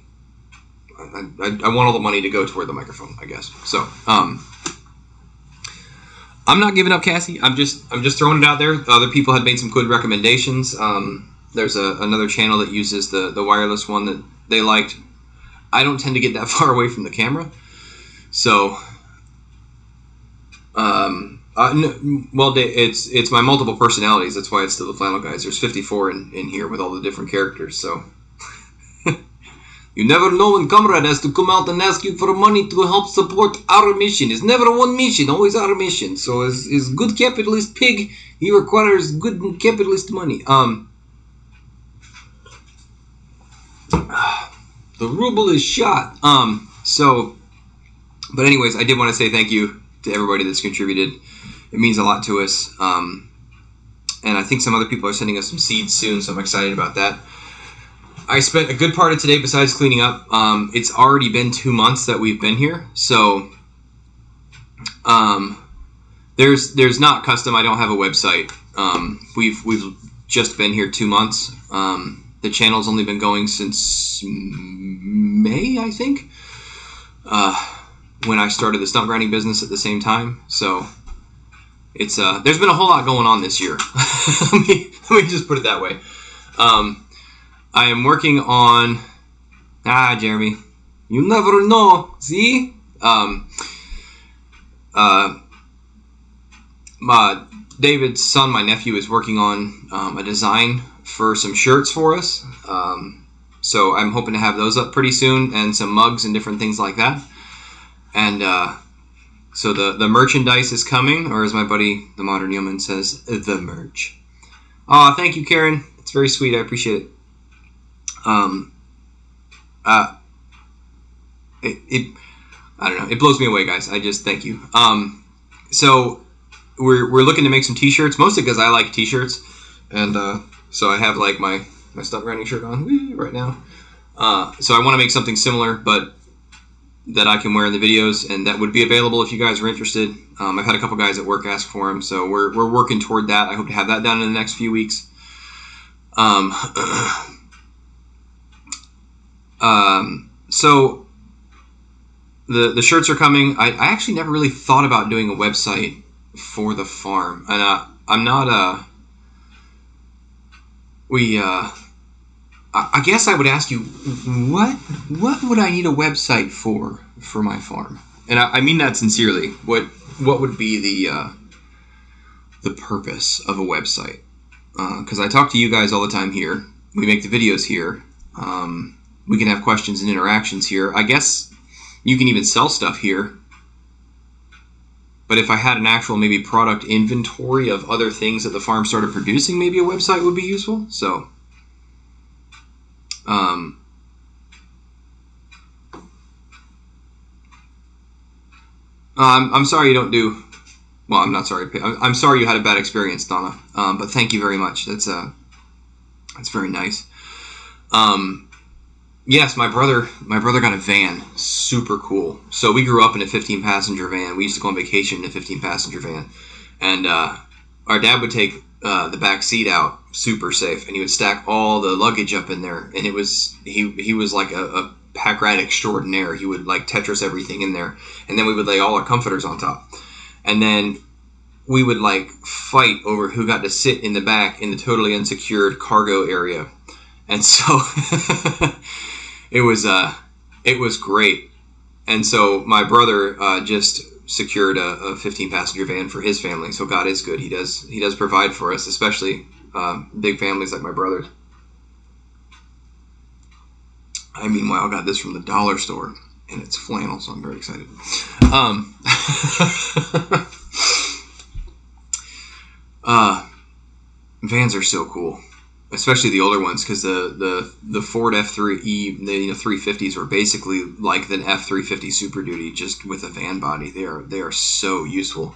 I want all the money to go toward the microphone, I guess. So I'm not giving up, Cassie. I'm just throwing it out there. Other people had made some good recommendations. There's another channel that uses the wireless one that they liked. I don't tend to get that far away from the camera, so well, it's my multiple personalities. That's why it's still the Flannel Guys. There's 54 in here with all the different characters. So you never know when Comrade has to come out and ask you for money to help support our mission. It's never one mission, always our mission. So as good capitalist pig, he requires good capitalist money. The ruble is shot. But anyways, I did want to say thank you to everybody that's contributed. It means a lot to us. And I think some other people are sending us some seeds soon, so I'm excited about that. I spent a good part of today, besides cleaning up, it's already been 2 months that we've been here, so there's not custom. I don't have a website. We've just been here 2 months. The channel's only been going since May, I think, when I started the stump grinding business at the same time. So it's there's been a whole lot going on this year. let me just put it that way. I am working on Jeremy, you never know. See, David's son, my nephew, is working on a design for some shirts for us. So I'm hoping to have those up pretty soon, and some mugs and different things like that. And so the merchandise is coming, or as my buddy the Modern Yeoman says, the merch. Oh, thank you, Karen. It's very sweet. I appreciate it. I don't know. It blows me away, guys. I just thank you. So we're looking to make some t-shirts, mostly because I like t-shirts, and so I have like my stump grinding shirt on right now. So I want to make something similar, but that I can wear in the videos, and that would be available if you guys are interested. I've had a couple guys at work ask for them, so we're working toward that. I hope to have that done in the next few weeks. So the shirts are coming. I actually never really thought about doing a website for the farm, and I'm not I guess I would ask you, what would I need a website for my farm? And I mean that sincerely. What would be the purpose of a website? Because I talk to you guys all the time here. We make the videos here. We can have questions and interactions here. I guess you can even sell stuff here. But if I had an actual maybe product inventory of other things that the farm started producing, maybe a website would be useful. So, I'm sorry you don't do. Well, I'm not sorry. I'm sorry you had a bad experience, Donna. But thank you very much. That's very nice. Yes, my brother got a van. Super cool. So we grew up in a 15-passenger van. We used to go on vacation in a 15-passenger van. And our dad would take the back seat out, super safe, and he would stack all the luggage up in there. And it was he was like a pack rat extraordinaire. He would like Tetris everything in there. And then we would lay all our comforters on top. And then we would like fight over who got to sit in the back in the totally unsecured cargo area. And so it was great. And so my brother just secured a 15-passenger van for his family. So God is good. He does provide for us, especially big families like my brother's. I meanwhile got this from the dollar store, and it's flannel, so I'm very excited. Vans are so cool. Especially the older ones, because the Ford F3E, the 350s were basically like the F350 Super Duty, just with a van body. They are so useful.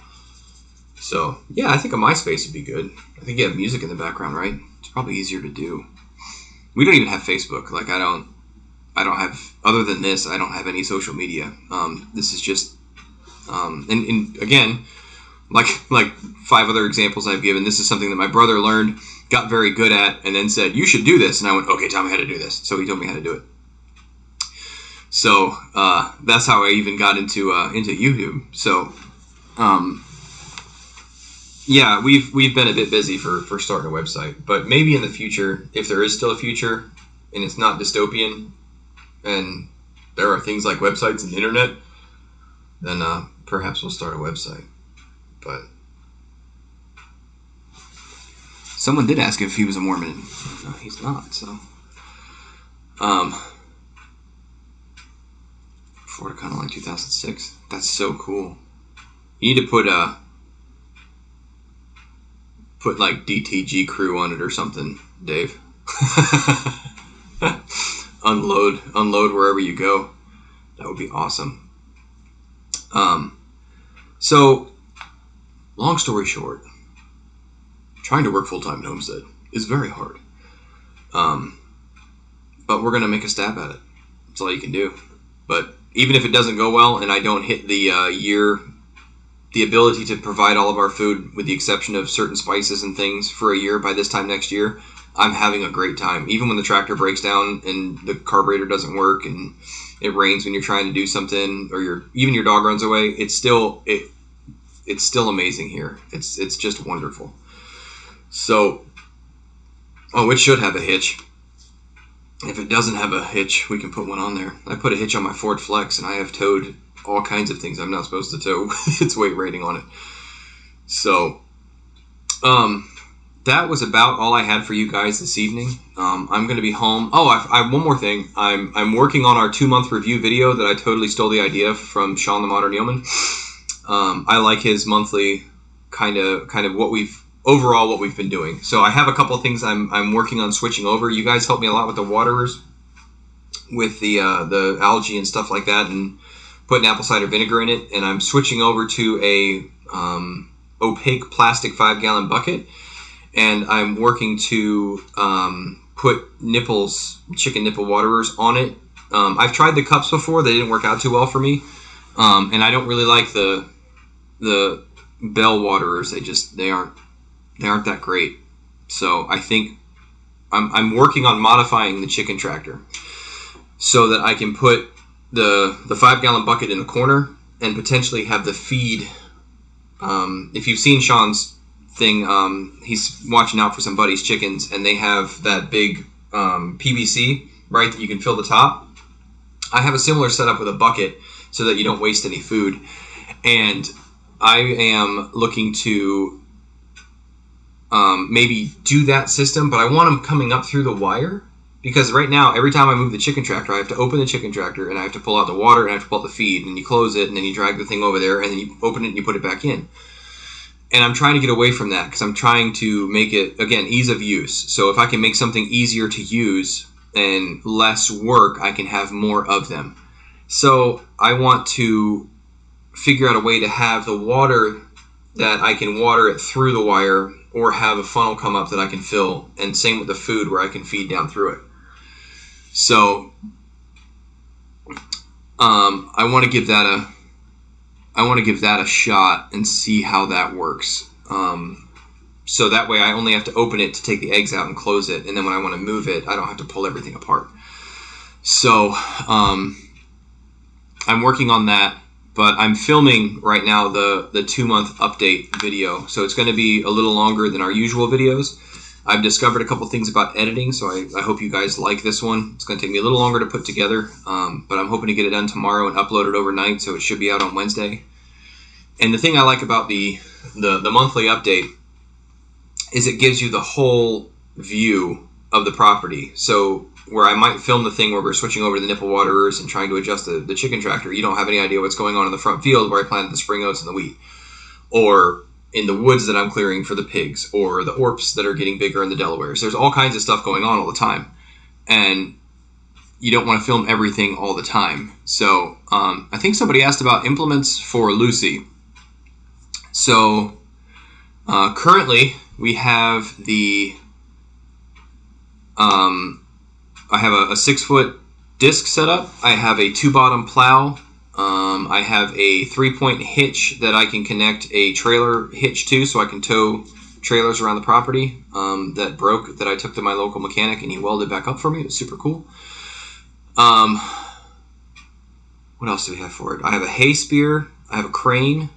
So yeah, I think a MySpace would be good. I think you have music in the background, right? It's probably easier to do. we don't even have Facebook. Like I don't have, other than this, I don't have any social media. This is just, and again, like 5 other examples I've given, this is something that my brother learned, got very good at, and then said, you should do this. And I went, okay, tell me how to do this. So he told me how to do it. So that's how I even got into YouTube. So yeah, we've been a bit busy for starting a website, but maybe in the future, if there is still a future and it's not dystopian and there are things like websites and the internet, then perhaps we'll start a website. But someone did ask if he was a Mormon. No, he's not. So Florida County Line 2006. That's so cool. You need to put like DTG crew on it or something, Dave. unload wherever you go. That would be awesome. So long story short, trying to work full-time in Homestead is very hard. But we're gonna make a stab at it. That's all you can do. But even if it doesn't go well and I don't hit the year, the ability to provide all of our food with the exception of certain spices and things for a year by this time next year, I'm having a great time. Even when the tractor breaks down and the carburetor doesn't work and it rains when you're trying to do something, or even your dog runs away, it's still amazing here. It's just wonderful. So, it should have a hitch. If it doesn't have a hitch, we can put one on there. I put a hitch on my Ford Flex, and I have towed all kinds of things I'm not supposed to tow with its weight rating on it. So, that was about all I had for you guys this evening. I'm going to be home. Oh, I have one more thing. I'm working on our 2-month review video that I totally stole the idea from Sean the Modern Yeoman. I like his monthly kind of what we've been doing. So I have a couple of things I'm working on switching over. You guys helped me a lot with the waterers, with the algae and stuff like that, and putting apple cider vinegar in it. And I'm switching over to a opaque plastic 5-gallon bucket, and I'm working to put chicken nipple waterers on it. I've tried the cups before; they didn't work out too well for me, and I don't really like the bell waterers. They aren't that great. So I think I'm working on modifying the chicken tractor so that I can put the 5-gallon bucket in the corner and potentially have the feed. If you've seen Sean's thing, he's watching out for some buddy's chickens, and they have that big PVC, right, that you can fill the top. I have a similar setup with a bucket so that you don't waste any food. And I am looking to maybe do that system, but I want them coming up through the wire, because right now, every time I move the chicken tractor, I have to open the chicken tractor, and I have to pull out the water, and I have to pull out the feed, and you close it, and then you drag the thing over there, and then you open it, and you put it back in. And I'm trying to get away from that, because I'm trying to make it, again, ease of use. So if I can make something easier to use and less work, I can have more of them. So I want to figure out a way to have the water that I can water it through the wire, or have a funnel come up that I can fill, and same with the food where I can feed down through it. So I want to give that a shot and see how that works. So that way I only have to open it to take the eggs out and close it, and then when I want to move it, I don't have to pull everything apart. So I'm working on that. But I'm filming right now the 2-month update video, so it's going to be a little longer than our usual videos. I've discovered a couple things about editing, so I hope you guys like this one. It's going to take me a little longer to put together, but I'm hoping to get it done tomorrow and upload it overnight, so it should be out on Wednesday. And the thing I like about the monthly update is it gives you the whole view of the property. So where I might film the thing where we're switching over to the nipple waterers and trying to adjust the chicken tractor, you don't have any idea what's going on in the front field where I planted the spring oats and the wheat, or in the woods that I'm clearing for the pigs, or the orps that are getting bigger in the Delawares. There's all kinds of stuff going on all the time, and you don't want to film everything all the time. So I think somebody asked about implements for Lucy. So currently we have the I have a 6-foot disc set up. I have a 2-bottom plow. I have a 3-point hitch that I can connect a trailer hitch to, so I can tow trailers around the property that broke, that I took to my local mechanic, and he welded back up for me. It was super cool. What else do we have for it? I have a hay spear, I have a crane,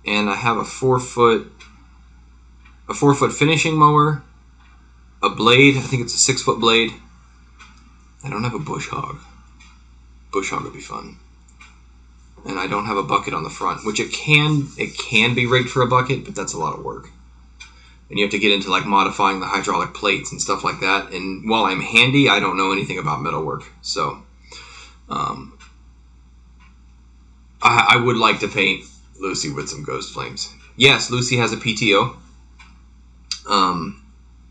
and I have a 4-foot finishing mower, a blade. I think it's a 6-foot blade. I don't have a bush hog. Bush hog would be fun. And I don't have a bucket on the front, which it can be rigged for a bucket, but that's a lot of work. And you have to get into like modifying the hydraulic plates and stuff like that. And while I'm handy, I don't know anything about metalwork. So I would like to paint Lucy with some ghost flames. Yes, Lucy has a PTO.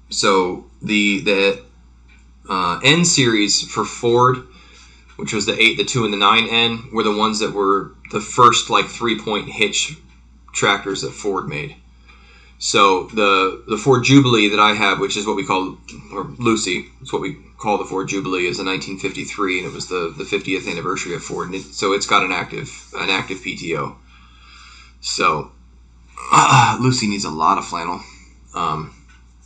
So the N series for Ford, which was the 8, the 2, and the 9N, were the ones that were the first like 3-point hitch tractors that Ford made. So the Ford Jubilee that I have, which is what we call, or Lucy, it's what we call the Ford Jubilee, is a 1953, and it was the 50th anniversary of Ford. And so it's got an active PTO. So Lucy needs a lot of flannel.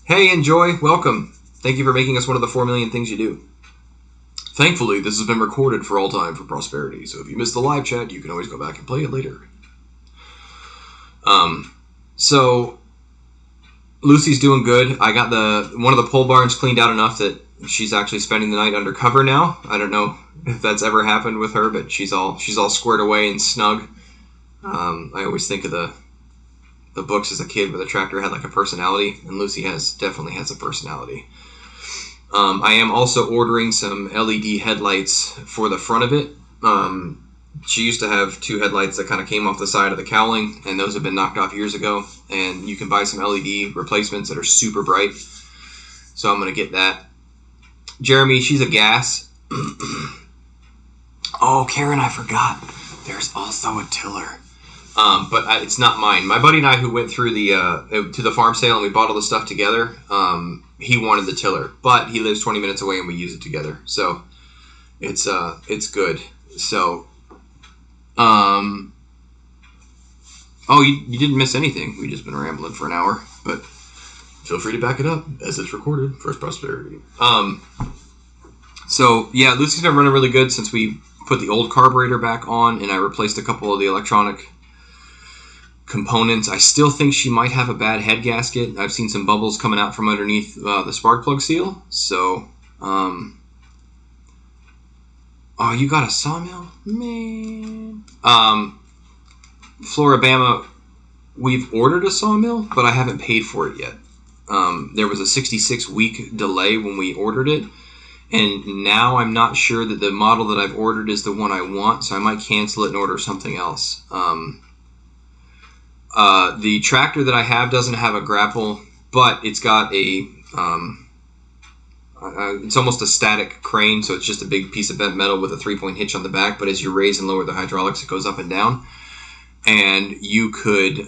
Hey, Enjoy, welcome. Thank you for making us one of the 4 million things you do. Thankfully, this has been recorded for all time for prosperity, so if you missed the live chat, you can always go back and play it later. So Lucy's doing good. I got one of the pole barns cleaned out enough that she's actually spending the night under cover now. I don't know if that's ever happened with her, but she's all squared away and snug. I always think of the books as a kid where the tractor had like a personality, and Lucy definitely has a personality. I am also ordering some LED headlights for the front of it. She used to have 2 headlights that kind of came off the side of the cowling, and those have been knocked off years ago. And you can buy some LED replacements that are super bright. So I'm going to get that. Jeremy, she's a gas. Oh, Karen, I forgot. There's also a tiller. But it's not mine. My buddy and I, who went through to the farm sale and we bought all the stuff together, he wanted the tiller, but he lives 20 minutes away and we use it together. So it's good. So, oh, you didn't miss anything. We've just been rambling for an hour, but feel free to back it up as it's recorded for prosperity. So yeah, Lucy's been running really good since we put the old carburetor back on and I replaced a couple of the electronic components. I still think she might have a bad head gasket. I've seen some bubbles coming out from underneath the spark plug seal. So, oh, you got a sawmill? Man. Floribama, we've ordered a sawmill, but I haven't paid for it yet. There was a 66-week delay when we ordered it, and now I'm not sure that the model that I've ordered is the one I want, so I might cancel it and order something else. The tractor that I have doesn't have a grapple, but it's got a, it's almost a static crane, so it's just a big piece of bent metal with a 3-point hitch on the back, but as you raise and lower the hydraulics, it goes up and down. And you could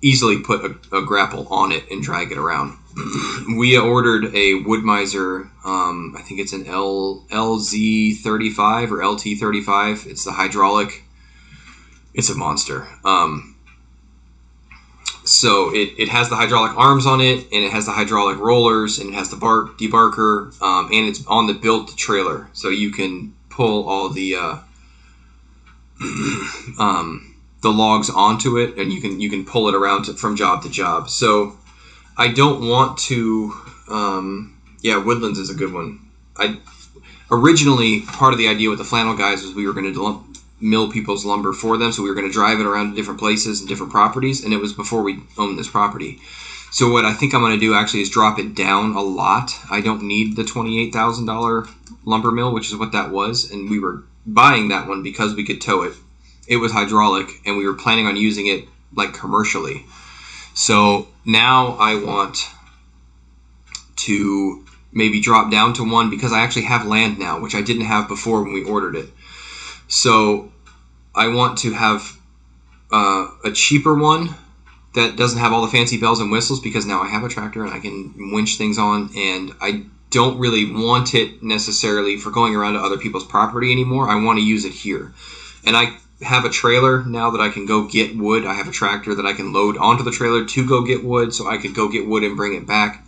easily put a grapple on it and drag it around. We ordered a Wood-Mizer, I think it's an LZ35 or LT35. It's the hydraulic. It's a monster. So it has the hydraulic arms on it, and it has the hydraulic rollers, and it has the debarker, and it's on the built trailer, so you can pull all the logs onto it, and you can pull it around from job to job. So I don't want to. Yeah, Woodlands is a good one. Originally, part of the idea with the flannel guys was we were going to mill people's lumber for them, so we were going to drive it around to different places and different properties, and it was before we owned this property. So what I think I'm going to do actually is drop it down a lot. I don't need the $28,000 lumber mill, which is what that was, and we were buying that one because we could tow it. It was hydraulic, and we were planning on using it like commercially. So now I want to maybe drop down to one because I actually have land now, which I didn't have before when we ordered it. So I want to have a cheaper one that doesn't have all the fancy bells and whistles, because now I have a tractor and I can winch things on, and I don't really want it necessarily for going around to other people's property anymore. I want to use it here. And I have a trailer now that I can go get wood. I have a tractor that I can load onto the trailer to go get wood, so I could go get wood and bring it back.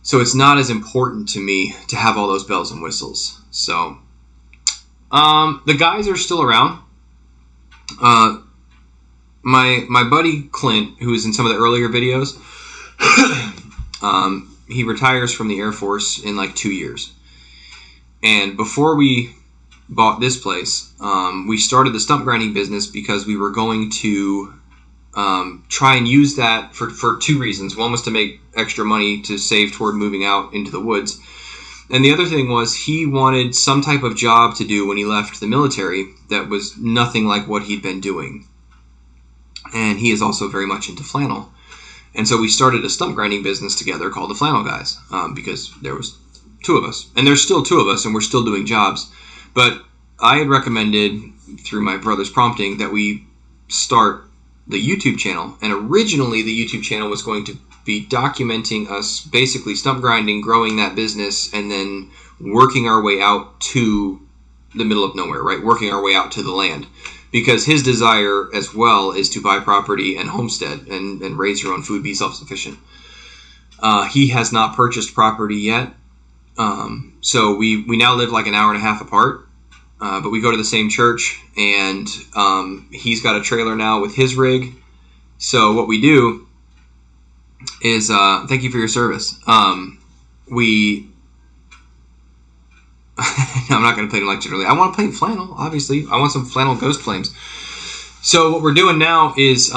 So it's not as important to me to have all those bells and whistles. So the guys are still around. My buddy Clint, who was in some of the earlier videos, he retires from the Air Force in like 2 years. And before we bought this place, we started the stump grinding business because we were going to try and use that for two reasons. One was to make extra money to save toward moving out into the woods. And the other thing was he wanted some type of job to do when he left the military that was nothing like what he'd been doing. And he is also very much into flannel. And so we started a stump grinding business together called the Flannel Guys, because there was two of us. And there's still two of us, and we're still doing jobs. But I had recommended, through my brother's prompting, that we start the YouTube channel. And originally the YouTube channel was going to be documenting us basically stump grinding, growing that business, and then working our way out to the middle of nowhere, right? Working our way out to the land. Because his desire as well is to buy property and homestead and raise your own food, be self-sufficient. He has not purchased property yet. So we now live like an hour and a half apart. But we go to the same church, and he's got a trailer now with his rig. So what we do is, thank you for your service. I'm not going to play like generally. I want to play flannel, obviously. I want some flannel ghost flames. So what we're doing now is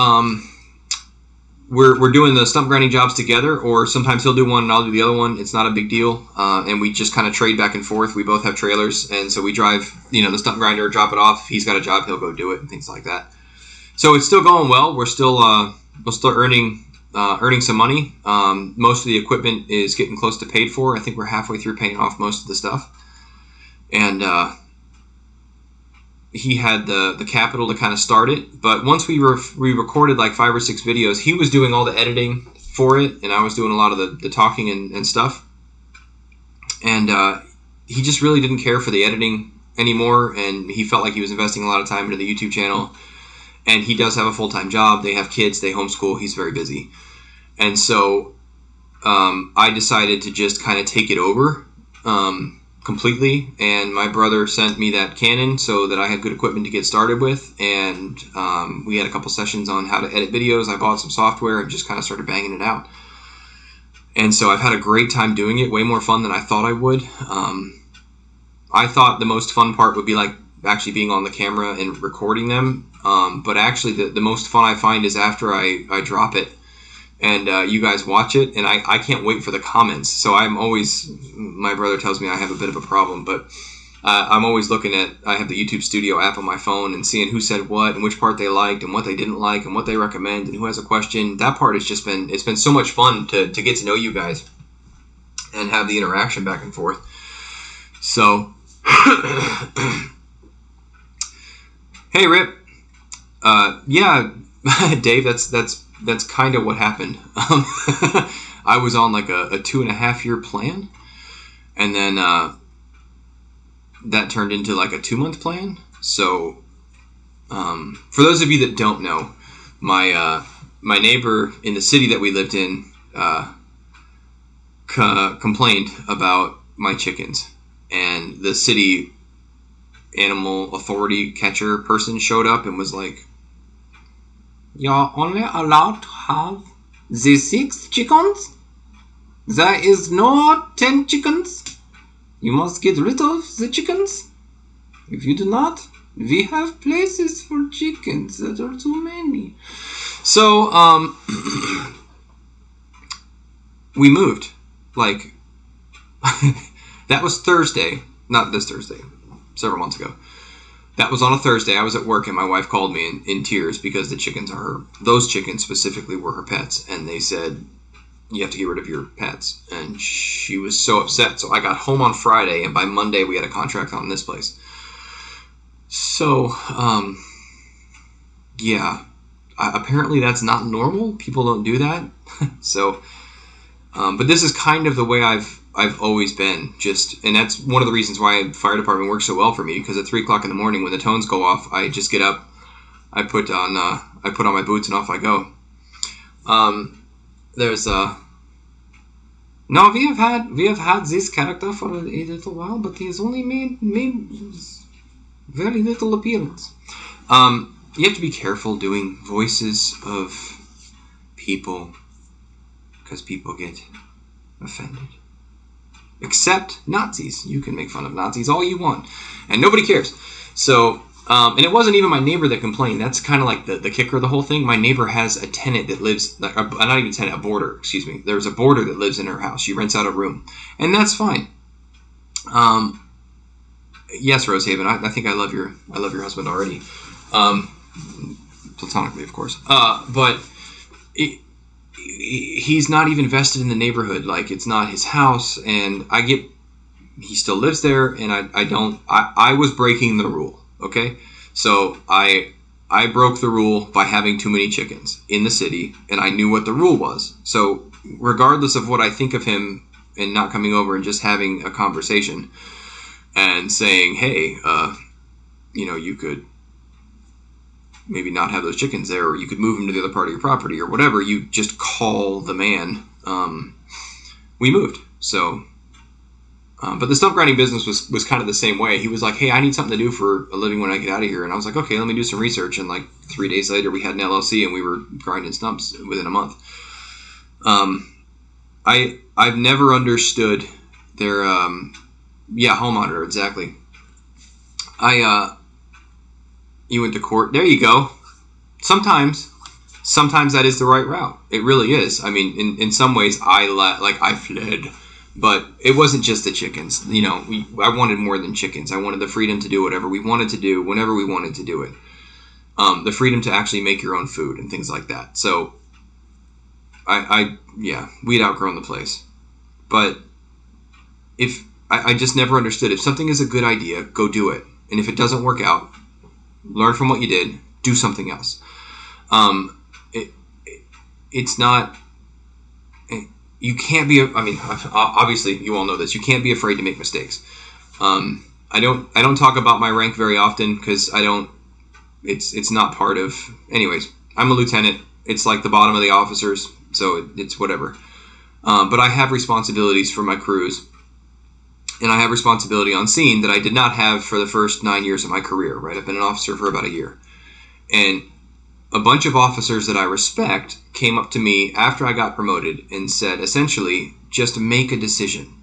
we're doing the stump grinding jobs together, or sometimes he'll do one and I'll do the other one. It's not a big deal, and we just kind of trade back and forth. We both have trailers, and so we drive, the stump grinder, drop it off. If he's got a job, he'll go do it and things like that. So it's still going well. We're still earning some money. Most of the equipment is getting close to paid for. I think we're halfway through paying off most of the stuff. And he had the capital to kind of start it. But once we recorded like 5 or 6 videos, he was doing all the editing for it, and I was doing a lot of the talking and stuff. And he just really didn't care for the editing anymore, and he felt like he was investing a lot of time into the YouTube channel. And he does have a full-time job. They have kids. They homeschool. He's very busy. And so I decided to just kind of take it over completely, and my brother sent me that Canon so that I had good equipment to get started with, and we had a couple sessions on how to edit videos. I bought some software and just kind of started banging it out. And so I've had a great time doing it, way more fun than I thought I would. I thought the most fun part would be like actually being on the camera and recording them, but actually the most fun I find is after I drop it and you guys watch it, and I can't wait for the comments. So I'm always, my brother tells me I have a bit of a problem, but I'm always looking at, I have the YouTube Studio app on my phone and seeing who said what and which part they liked and what they didn't like and what they recommend and who has a question. That part has just been, it's been so much fun to get to know you guys and have the interaction back and forth. So, hey Rip, yeah, Dave, that's kind of what happened. I was on like a 2.5-year plan, and then that turned into like a 2-month plan. So for those of you that don't know, my neighbor in the city that we lived in complained about my chickens, and the city animal authority catcher person showed up and was like, "You're only allowed to have the 6 chickens? There is no 10 chickens. You must get rid of the chickens. If you do not, we have places for chickens that are too many." So, we moved. Like, that was Thursday. Not this Thursday. Several months ago. That was on a Thursday. I was at work and my wife called me in tears because the chickens are her. Those chickens specifically were her pets, and they said, "You have to get rid of your pets." And she was so upset. So I got home on Friday, and by Monday we had a contract on this place. So, yeah, apparently that's not normal. People don't do that. So, but this is kind of the way I've I've always been just, and that's one of the reasons why fire department works so well for me, because at 3 o'clock in the morning when the tones go off, I just get up, I put on my boots and off I go. There's no, we have had this character for a little while, but he has only made very little appearance. You have to be careful doing voices of people, because people get offended. Except Nazis. You can make fun of Nazis all you want, and nobody cares. So, and it wasn't even my neighbor that complained. That's kind of like the kicker of the whole thing. My neighbor has a tenant that lives, not even a tenant, a boarder, excuse me. There's a boarder that lives in her house. She rents out a room, and that's fine. Yes, Rosehaven, I think I love your husband already. Platonically, of course. But he's not even vested in the neighborhood. Like, it's not his house, and he still lives there, and I was breaking the rule, okay? So I broke the rule by having too many chickens in the city, and I knew what the rule was. So regardless of what I think of him and not coming over and just having a conversation and saying, hey, you could maybe not have those chickens there, or you could move them to the other part of your property, or whatever, you just call the man. We moved. So, but the stump grinding business was kind of the same way. He was like, hey, I need something to do for a living when I get out of here. And I was like, okay, let me do some research. And like 3 days later, we had an LLC and we were grinding stumps within a month. I've never understood their, home auditor, exactly. You went to court. There you go. Sometimes that is the right route. It really is. I mean, in some ways, I fled, but it wasn't just the chickens. I wanted more than chickens. I wanted the freedom to do whatever we wanted to do, whenever we wanted to do it. The freedom to actually make your own food and things like that. So, we'd outgrown the place. But I just never understood. If something is a good idea, go do it. And if it doesn't work out, learn from what you did, do something else. It's not, you can't be, obviously you all know this, you can't be afraid to make mistakes. I don't talk about my rank very often because it's not part of, anyways, I'm a lieutenant. It's like the bottom of the officers, so it's whatever. But I have responsibilities for my crews. And I have responsibility on scene that I did not have for the first 9 years of my career, right? I've been an officer for about a year. And a bunch of officers that I respect came up to me after I got promoted and said, essentially, just make a decision.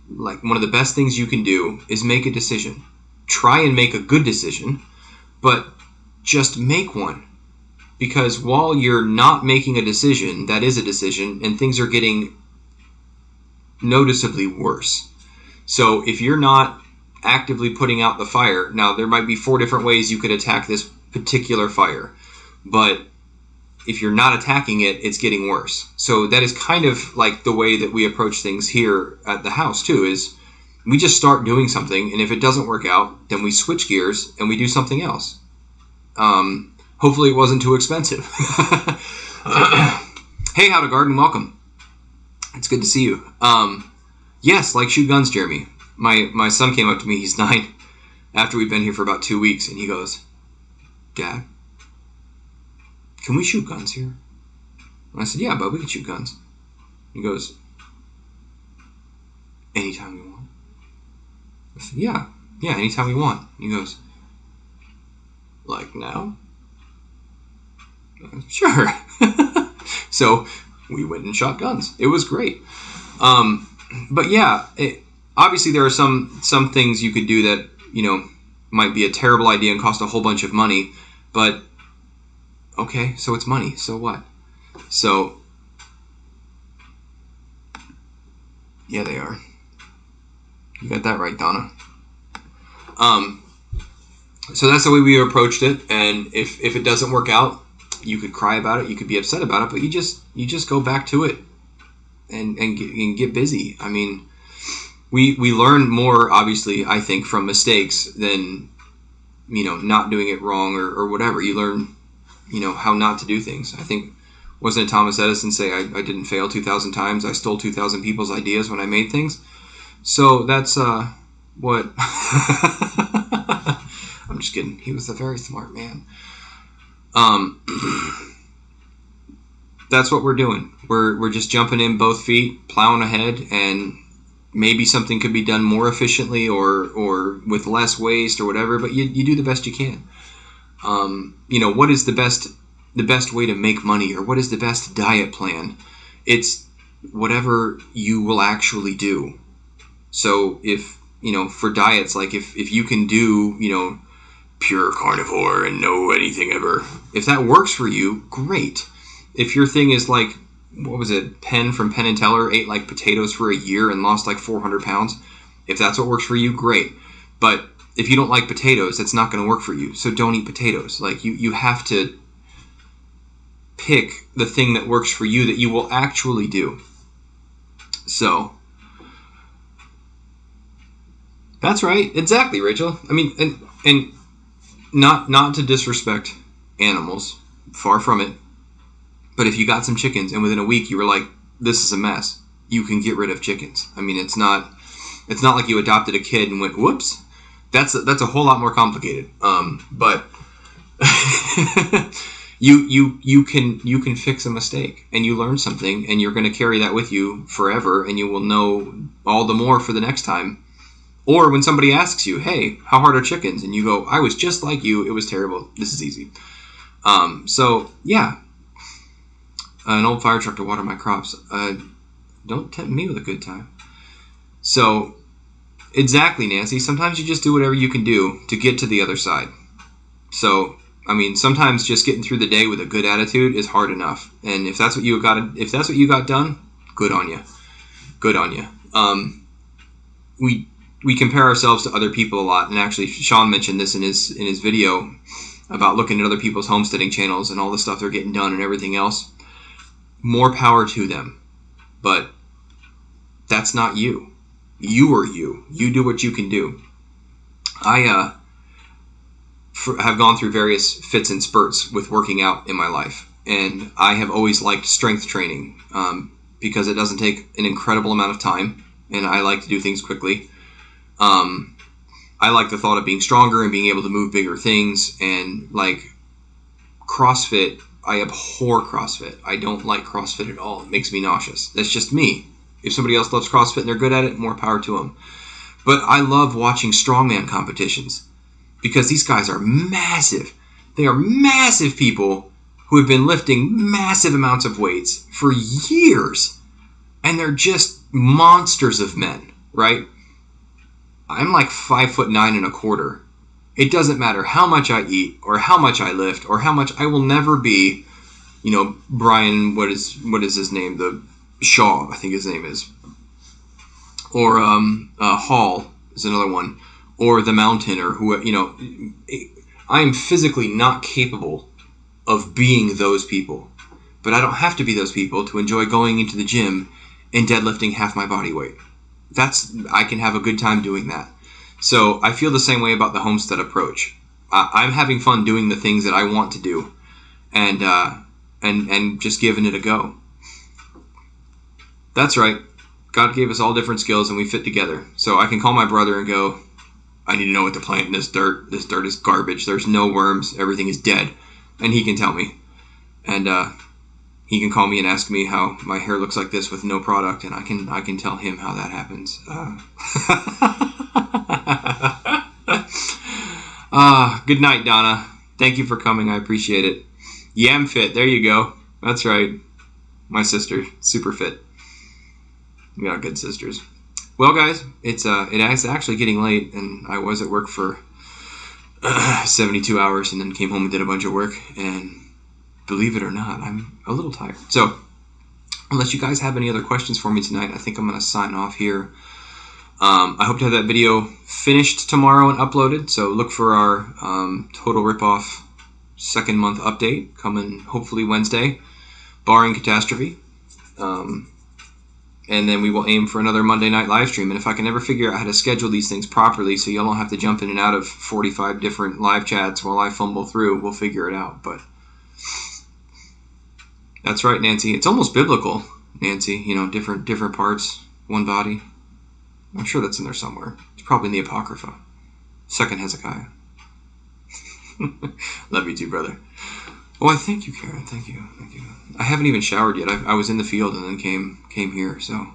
Like, one of the best things you can do is make a decision. Try and make a good decision, but just make one. Because while you're not making a decision, that is a decision, and things are getting noticeably worse. So if you're not actively putting out the fire, now there might be 4 different ways you could attack this particular fire, but if you're not attacking it, it's getting worse. So that is kind of like the way that we approach things here at the house too, is we just start doing something, and if it doesn't work out, then we switch gears and we do something else. Hopefully it wasn't too expensive. Hey, How to Garden, welcome. It's good to see you. Yes, like shoot guns, Jeremy. My son came up to me, he's 9, after we've been here for about 2 weeks, and he goes, Dad, can we shoot guns here? And I said, yeah, bud, we can shoot guns. He goes, anytime we want. I said, yeah, anytime we want. He goes, like now? Said, sure. So we went and shot guns. It was great. But yeah, obviously there are some things you could do that, might be a terrible idea and cost a whole bunch of money, but okay, so it's money, so what? So, yeah, they are. You got that right, Donna. So that's the way we approached it, and if it doesn't work out, you could cry about it, you could be upset about it, but you just go back to it and get busy. I mean, we learn more, obviously, I think, from mistakes than, not doing it wrong or whatever. You learn, how not to do things. I think Wasn't it Thomas Edison say, I didn't fail 2,000 times, I stole 2,000 people's ideas when I made things? So that's what... I'm just kidding. He was a very smart man. That's what we're doing. We're just jumping in both feet, plowing ahead, and maybe something could be done more efficiently or with less waste or whatever, but you do the best you can. What is the best way to make money, or what is the best diet plan? It's whatever you will actually do. So if, for diets, like if you can do, pure carnivore and no anything ever, if that works for you, great. If your thing is like, what was it, Penn from Penn and Teller ate like potatoes for a year and lost like 400 pounds, if that's what works for you, great. But if you don't like potatoes, that's not going to work for you. So don't eat potatoes. Like you have to pick the thing that works for you that you will actually do. So that's right. Exactly, Rachel. I mean, and not to disrespect animals, far from it. But if you got some chickens and within a week you were like, this is a mess, you can get rid of chickens. I mean, it's not like you adopted a kid and went, whoops. That's a whole lot more complicated. But you can fix a mistake, and you learn something, and you're going to carry that with you forever, and you will know all the more for the next time. Or when somebody asks you, hey, how hard are chickens? And you go, I was just like you. It was terrible. This is easy. So yeah. An old fire truck to water my crops. Don't tempt me with a good time. So, exactly, Nancy. Sometimes you just do whatever you can do to get to the other side. So, I mean, sometimes just getting through the day with a good attitude is hard enough. And if that's what you got done, good on you. Good on you. We compare ourselves to other people a lot, and actually, Sean mentioned this in his video about looking at other people's homesteading channels and all the stuff they're getting done and everything else. More power to them, but that's not you. You are you. You do what you can do. I have gone through various fits and spurts with working out in my life, and I have always liked strength training because it doesn't take an incredible amount of time, and I like to do things quickly. I like the thought of being stronger and being able to move bigger things, and like CrossFit, I abhor CrossFit. I don't like CrossFit at all. It makes me nauseous. That's just me. If somebody else loves CrossFit and they're good at it, more power to them. But I love watching strongman competitions because these guys are massive. They are massive people who have been lifting massive amounts of weights for years. And they're just monsters of men, right? I'm like 5'9.25". It doesn't matter how much I eat or how much I lift or how much I will never be, Brian, what is his name? The Shaw, I think his name is. Or Hall is another one. Or the Mountain, or who, I am physically not capable of being those people. But I don't have to be those people to enjoy going into the gym and deadlifting half my body weight. I can have a good time doing that. So I feel the same way about the homestead approach. I'm having fun doing the things that I want to do, and just giving it a go. That's right. God gave us all different skills, and we fit together. So I can call my brother and go, I need to know what to plant in this dirt. This dirt is garbage. There's no worms. Everything is dead. And he can tell me. And he can call me and ask me how my hair looks like this with no product, and I can tell him how that happens. Good night, Donna. Thank you for coming. I appreciate it. Yam Fit. There you go. That's right. My sister. Super fit. We got good sisters. Well, guys, it's actually getting late, and I was at work for 72 hours and then came home and did a bunch of work, and believe it or not, I'm a little tired. So, unless you guys have any other questions for me tonight, I think I'm going to sign off here. I hope to have that video finished tomorrow and uploaded, so look for our Total Ripoff second month update coming hopefully Wednesday, barring catastrophe. And then we will aim for another Monday night live stream. And if I can ever figure out how to schedule these things properly so y'all don't have to jump in and out of 45 different live chats while I fumble through, we'll figure it out. But That's right, Nancy. It's almost biblical, Nancy. You know, different parts, one body. I'm sure that's in there somewhere. It's probably in the Apocrypha. Second Hezekiah. Love you too, brother. Oh, I thank you, Karen. Thank you. I haven't even showered yet. I was in the field and then came here. So,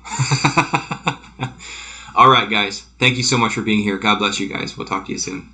all right, guys. Thank you so much for being here. God bless you guys. We'll talk to you soon.